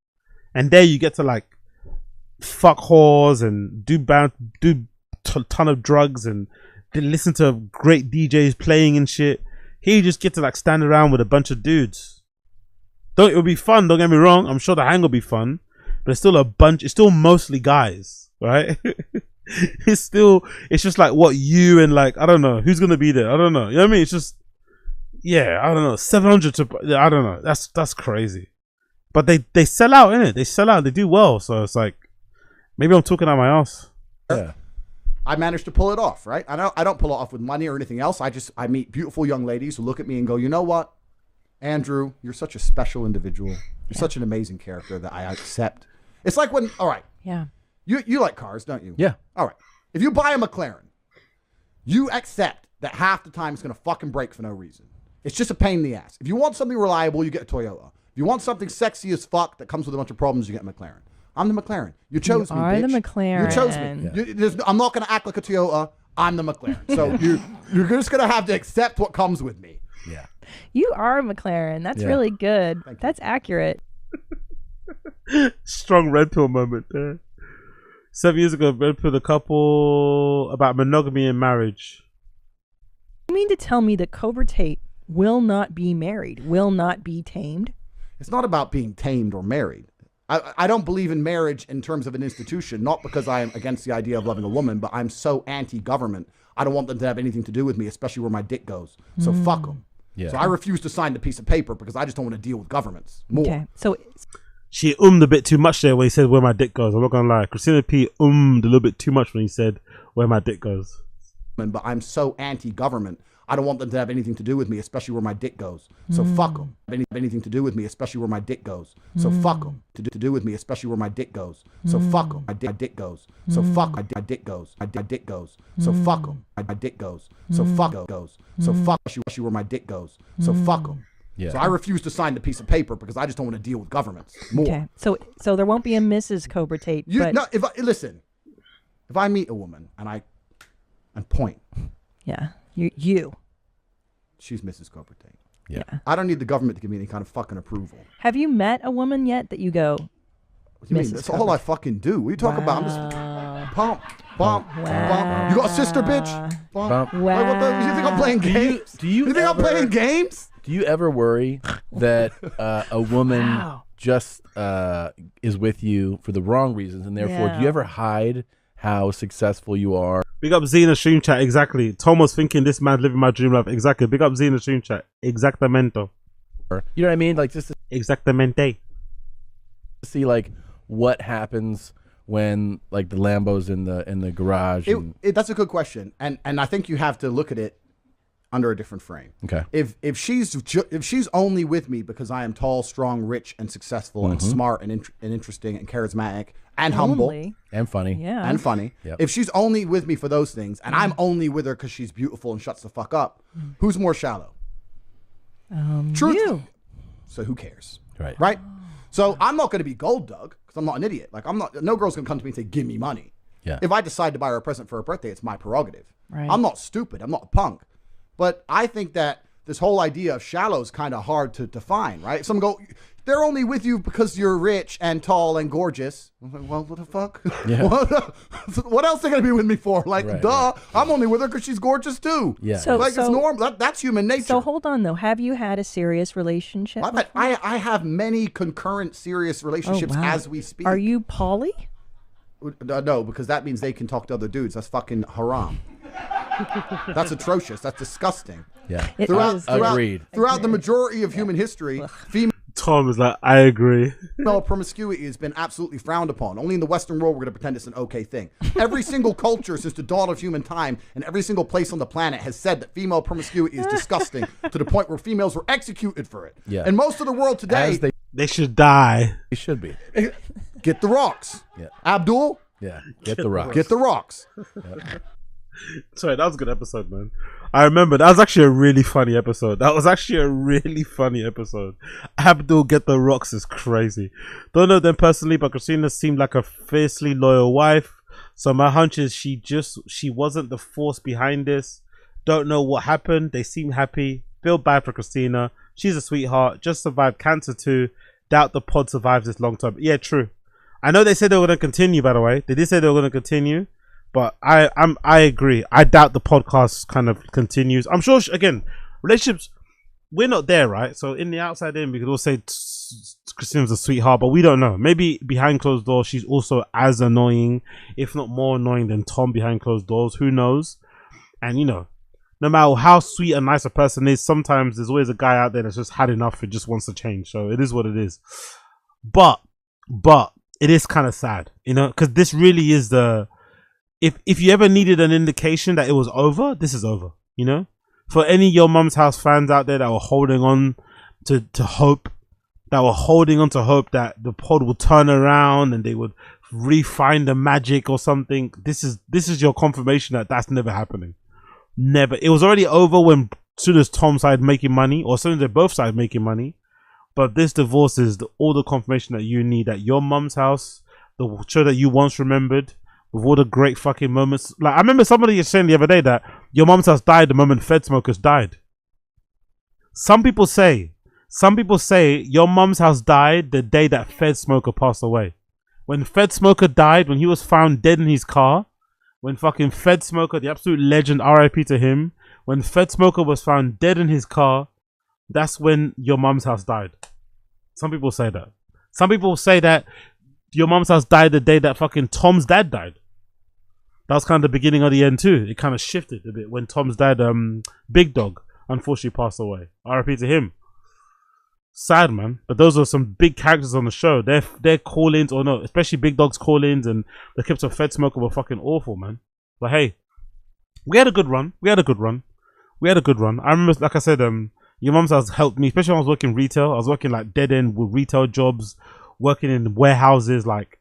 And there you get to like fuck whores and do ton of drugs and listen to great DJs playing and shit. Here you just get to like stand around with a bunch of dudes. It'll be fun, don't get me wrong. I'm sure the hang will be fun. But it's still mostly guys, right? It's just like what you and like, I don't know who's gonna be there. I don't know. You know what I mean? It's just, yeah, I don't know. 700 to, I don't know. That's crazy. But they sell out, innit? They sell out. They do well. So it's like, maybe I'm talking out my ass. Yeah. I managed to pull it off, right? I don't pull it off with money or anything else. I meet beautiful young ladies who look at me and go, you know what, Andrew, you're such a special individual. You're such an amazing character that I accept. It's like when, all right. Yeah. You like cars, don't you? Yeah. All right. If you buy a McLaren, you accept that half the time it's going to fucking break for no reason. It's just a pain in the ass. If you want something reliable, you get a Toyota. If you want something sexy as fuck that comes with a bunch of problems, you get a McLaren. I'm the McLaren. You chose me, bitch. You are the McLaren. You chose me. I'm not going to act like a Toyota. I'm the McLaren. So you're just going to have to accept what comes with me. Yeah. You are a McLaren. That's really good. That's accurate. Strong red pill moment there. 7 years ago, red pilled a couple about monogamy and marriage. You mean to tell me that Cobra Tate will not be married, will not be tamed? It's not about being tamed or married. I don't believe in marriage in terms of an institution, not because I am against the idea of loving a woman, but I'm so anti-government. I don't want them to have anything to do with me, especially where my dick goes. So fuck them. Yeah. So I refuse to sign the piece of paper because I just don't want to deal with governments more. Okay, so She a bit too much there when he said where my dick goes. I'm not gonna lie. Christina P a little bit too much when he said where my dick goes. But I'm so anti-government. I don't want them to have anything to do with me, especially where my dick goes. So fuck them. Anything to do with me, especially where my dick goes. So fuck them. To do with me, especially where my dick goes. So fuck them. My dick goes. So fuck my dick goes. My dick goes. So fuck them. My dick goes. So fuck goes. So fuck especially where my dick goes. So fuck them. Yeah. So I refuse to sign the piece of paper because I just don't want to deal with governments more. okay, so there won't be a Mrs. Cobra Tate. You, but no, if I meet a woman and point, yeah, you. she's Mrs. Cobra Tate. Yeah. I don't need the government to give me any kind of fucking approval. Have you met a woman yet that you go? What do you mean? That's all I fucking do. What are you talking about? I'm just pump. Bump. You got a sister, bitch? Bump. Like, what the, you think I'm playing games? Do you think I'm playing games? Do you ever worry that a woman just is with you for the wrong reasons, and therefore, do you ever hide how successful you are? Big up Zena stream chat, exactly. Tom was thinking this man's living my dream life, exactly. Big up Zena stream chat, exactamento. You know what I mean? Like just to exactamente. See like what happens when like the Lambo's in the garage. That's a good question, and I think you have to look at it under a different frame. Okay. If she's only with me because I am tall, strong, rich, and successful, and smart, and interesting, and charismatic, and humble, and funny, and funny. Yep. If she's only with me for those things, and I'm only with her because she's beautiful and shuts the fuck up, who's more shallow? Truth. You. So who cares? Right. Right. So I'm not going to be gold dug because I'm not an idiot. Like no girl's going to come to me and say, "Give me money." Yeah. If I decide to buy her a present for her birthday, it's my prerogative. Right. I'm not stupid. I'm not a punk. But I think that this whole idea of shallow is kind of hard to define, right? If someone go, they're only with you because you're rich and tall and gorgeous. I'm like, well, what the fuck? Yeah. What else are they going to be with me for? Like, Right, duh, I'm only with her because she's gorgeous too. Yeah. So- Like, it's normal. That's human nature. So hold on though. Have you had a serious relationship? I have many concurrent serious relationships Oh, wow. as we speak. Are you poly? No, because that means they can talk to other dudes. That's fucking haram. That's atrocious. That's disgusting. Yeah. It Throughout, is. Agreed. Throughout the majority of human history, female Tom is like, I agree. promiscuity has been absolutely frowned upon. Only in the Western world we're going to pretend it's an okay thing. Every single culture since the dawn of human time and every single place on the planet has said that female promiscuity is disgusting to the point where females were executed for it. Yeah. And most of the world today, As They should die. they should be. get the rocks. Yeah. Abdul, Yeah. Get the rock. get the rocks. Sorry, that was a good episode, man. I remember that was actually a really funny episode. Abdul get the rocks is crazy. Don't know them personally, but Christina seemed like a fiercely loyal wife. So my hunch is she wasn't the force behind this. Don't know what happened. They seem happy. Feel bad for Christina. She's a sweetheart. Just survived cancer too. Doubt the pod survives this long term. Yeah, true. I know they said they were going to continue, by the way. They did say they were going to continue. But I agree. I doubt the podcast kind of continues. I'm sure, again, relationships, we're not there, right? So in the outside in, we could all say Christina's a sweetheart, but we don't know. Maybe behind closed doors, she's also as annoying, if not more annoying than Tom behind closed doors. Who knows? And, you know, no matter how sweet and nice a person is, sometimes there's always a guy out there that's just had enough and just wants to change. So it is what it is. But it is kind of sad, you know, because this really is the... If you ever needed an indication that it was over, this is over, you know? For any Your Mum's House fans out there that were holding on to hope, that the pod would turn around and they would refine the magic or something, this is your confirmation that that's never happening. Never. It was already over when soon as Tom started making money, or as soon as they both started making money. But this divorce is all the confirmation that you need, that Your Mum's House, the show that you once remembered, with all the great fucking moments. Like, I remember somebody was saying the other day that Your Mum's House died the moment Fed Smokers died. Some people say Your Mum's House died the day that Fed Smoker passed away. When Fed Smoker died, when he was found dead in his car, when fucking Fed Smoker, the absolute legend, RIP to him, when Fed Smoker was found dead in his car, that's when Your Mum's House died. Some people say that. Some people say that your mom's house died the day that fucking Tom's dad died. That was kind of the beginning of the end too. It kind of shifted a bit when Tom's dad, Big Dog, unfortunately passed away. RIP to him. Sad, man. But those are some big characters on the show. Their call-ins, or no, especially Big Dog's call-ins and the clips of Fed Smoker were fucking awful, man. But hey, we had a good run. I remember, like I said, your mom's house helped me, especially when I was working retail. I was working like dead end with retail jobs, working in warehouses. Like,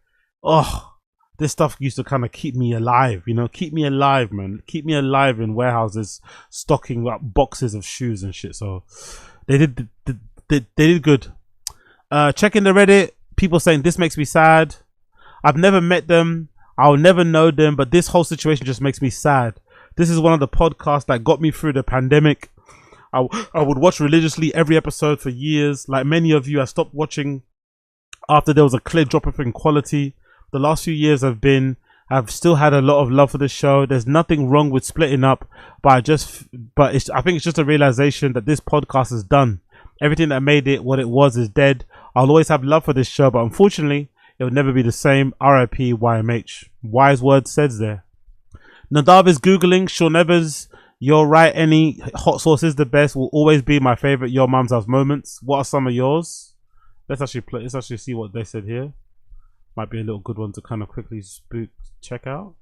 this stuff used to kind of keep me alive, you know, keep me alive, man. Keep me alive in warehouses, stocking like boxes of shoes and shit. So they did good. Checking the Reddit, people saying this makes me sad. I've never met them. I'll never know them, but this whole situation just makes me sad. This is one of the podcasts that got me through the pandemic. I would watch religiously every episode for years. Like many of you, I stopped watching after there was a clear drop off in quality. The last few years I've still had a lot of love for the show. There's nothing wrong with splitting up, but I think it's just a realization that this podcast is done. Everything that made it what it was is dead. I'll always have love for this show, but unfortunately, it will never be the same. RIP YMH. Wise words says there. Nadav is Googling. Sean Evers, you're right. Any hot sauce is the best. Will always be my favorite Your Mom's House moments. What are some of yours? Let's actually see what they said here. Might be a little good one to kind of quickly check out.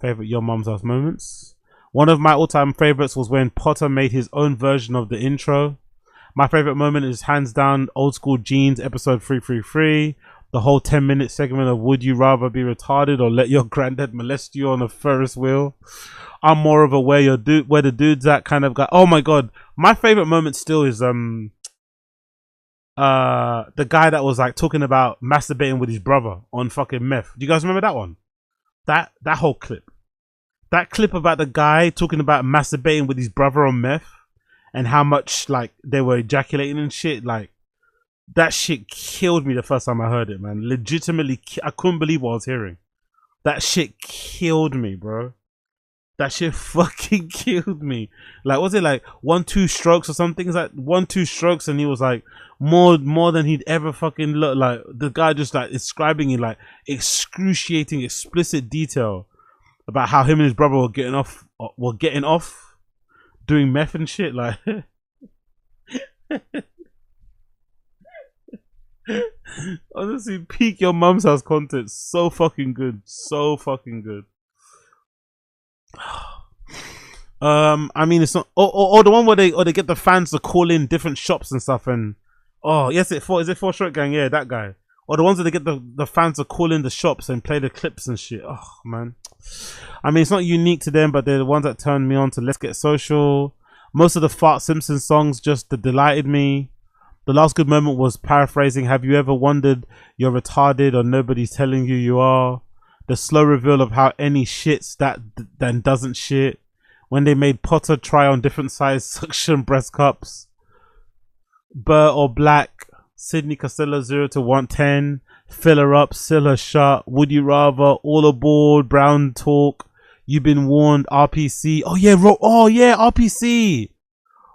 Favorite Your Mom's House moments. One of my all-time favorites was when Potter made his own version of the intro. My favorite moment is hands down Old School Jeans episode 333. The whole 10-minute segment of Would You Rather Be Retarded or Let Your Granddad Molest You on a Ferris Wheel. I'm more of a where the dude's at kind of guy. Oh my god. My favorite moment still is the guy that was like talking about masturbating with his brother on fucking meth. Do you guys remember that one? That whole clip. That clip about the guy talking about masturbating with his brother on meth and how much like they were ejaculating and shit. Like that shit killed me the first time I heard it, man. Legitimately, I couldn't believe what I was hearing. That shit killed me, bro. That shit fucking killed me. Like, was it like 1-2 strokes or something? It's like 1-2 strokes, and he was like more than he'd ever fucking look. Like the guy just like describing in like excruciating, explicit detail about how him and his brother were getting off doing meth and shit. Like, honestly, peak Your Mom's House content. So fucking good. So fucking good. I mean, it's not or the one where they get the fans to call in different shops and stuff, and is it for Short Gang? Yeah, that guy. Or the ones that they get the fans to call in the shops and play the clips and shit. Oh man, I mean, it's not unique to them, but they're the ones that turned me on to Let's Get Social. Most of the Fart Simpson songs just delighted me. The last good moment was paraphrasing, have you ever wondered you're retarded or nobody's telling you you are? The slow reveal of how any shits that then doesn't shit. When they made Potter try on different size suction breast cups. Burr or Black. Sydney Costello 0 to 110. Fill her up, seal her shut. Would you rather? All aboard. Brown talk. You've been warned. RPC. Oh yeah, RPC.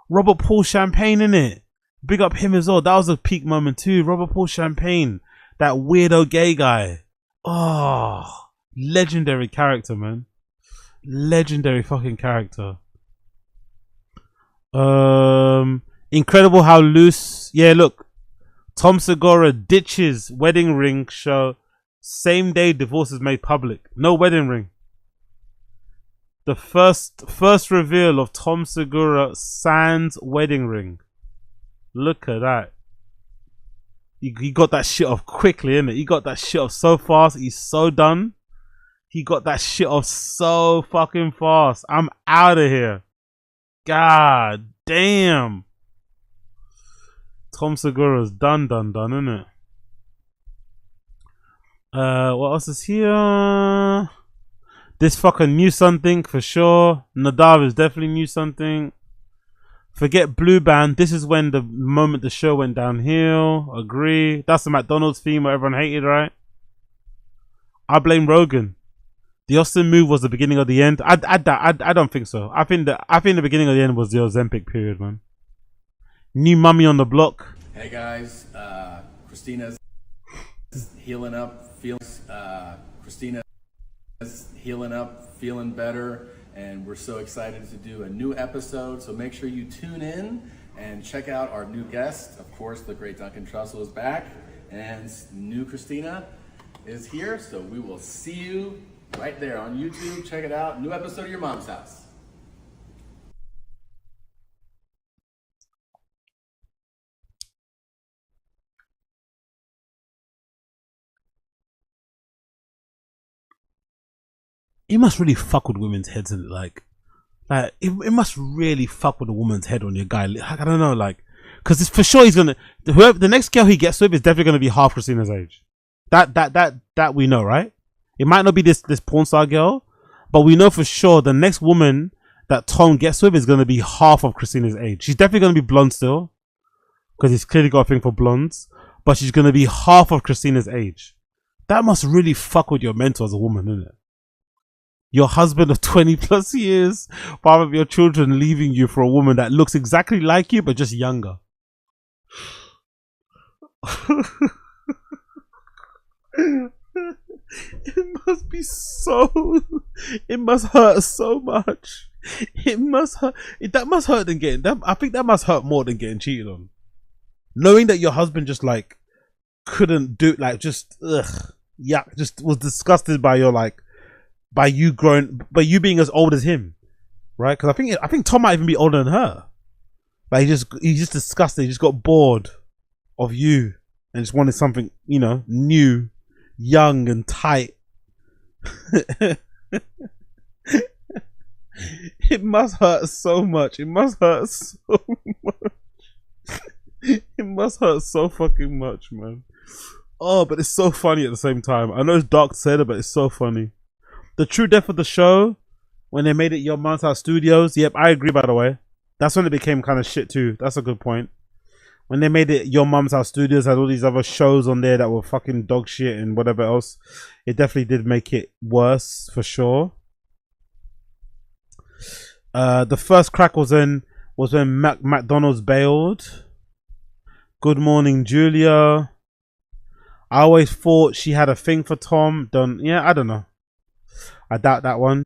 Robert Paul Champagne in it. Big up him as well. That was a peak moment too. Robert Paul Champagne. That weirdo gay guy. Oh, legendary character, man. Legendary fucking character. Incredible how loose. Yeah, look. Tom Segura ditches wedding ring show. Same day divorce is made public. No wedding ring. The first reveal of Tom Segura sans wedding ring. Look at that. He got that shit off quickly, innit? He got that shit off so fast. He's so done. He got that shit off so fucking fast. I'm out of here. God damn. Tom Segura's done, innit? What else is here? This fucker knew something for sure. Nadav is definitely knew something. Forget Blue Band. This is when the moment the show went downhill. Agree. That's the McDonald's theme where everyone hated, right? I blame Rogan. The Austin move was the beginning of the end. I don't think so. I think the beginning of the end was the Ozempic period, man. New mummy on the block. Hey guys, Christina's. healing up, feeling. Christina is healing up, feeling better, and we're so excited to do a new episode. So make sure you tune in and check out our new guest. Of course, the great Duncan Trussell is back, and new Christina is here. So we will see you right there on YouTube. Check it out. New episode of Your Mom's House. It must really fuck with women's heads, and it must really fuck with a woman's head on your guy. I don't know, like, because it's for sure he's gonna whoever the next girl he gets with is definitely gonna be half Christina's age. That we know, right? It might not be this porn star girl, but we know for sure the next woman that Tom gets with is gonna be half of Christina's age. She's definitely gonna be blonde still, because he's clearly got a thing for blondes, but she's gonna be half of Christina's age. That must really fuck with your mental as a woman, isn't it? Your husband of 20 plus years, father of your children, leaving you for a woman that looks exactly like you but just younger. It must be so. It must hurt so much. It must hurt. That must hurt than getting. I think that must hurt more than getting cheated on. Knowing that your husband just like couldn't do, like, just yeah, just was disgusted by your by you being as old as him, right? Because I think Tom might even be older than her. Like he's just disgusted. He just got bored of you and just wanted something, new, young and tight. It must hurt so much. It must hurt so much. It must hurt so fucking much, man. Oh, but it's so funny at the same time. I know it's dark to say that, but it's so funny. The true death of the show, when they made it Your Mom's House Studios. Yep, I agree, by the way. That's when it became kind of shit too. That's a good point. When they made it Your Mom's House Studios, had all these other shows on there that were fucking dog shit and whatever else. It definitely did make it worse, for sure. The first crack was when McDonald's bailed. Good morning, Julia. I always thought she had a thing for Tom. Yeah, I don't know. I doubt that one.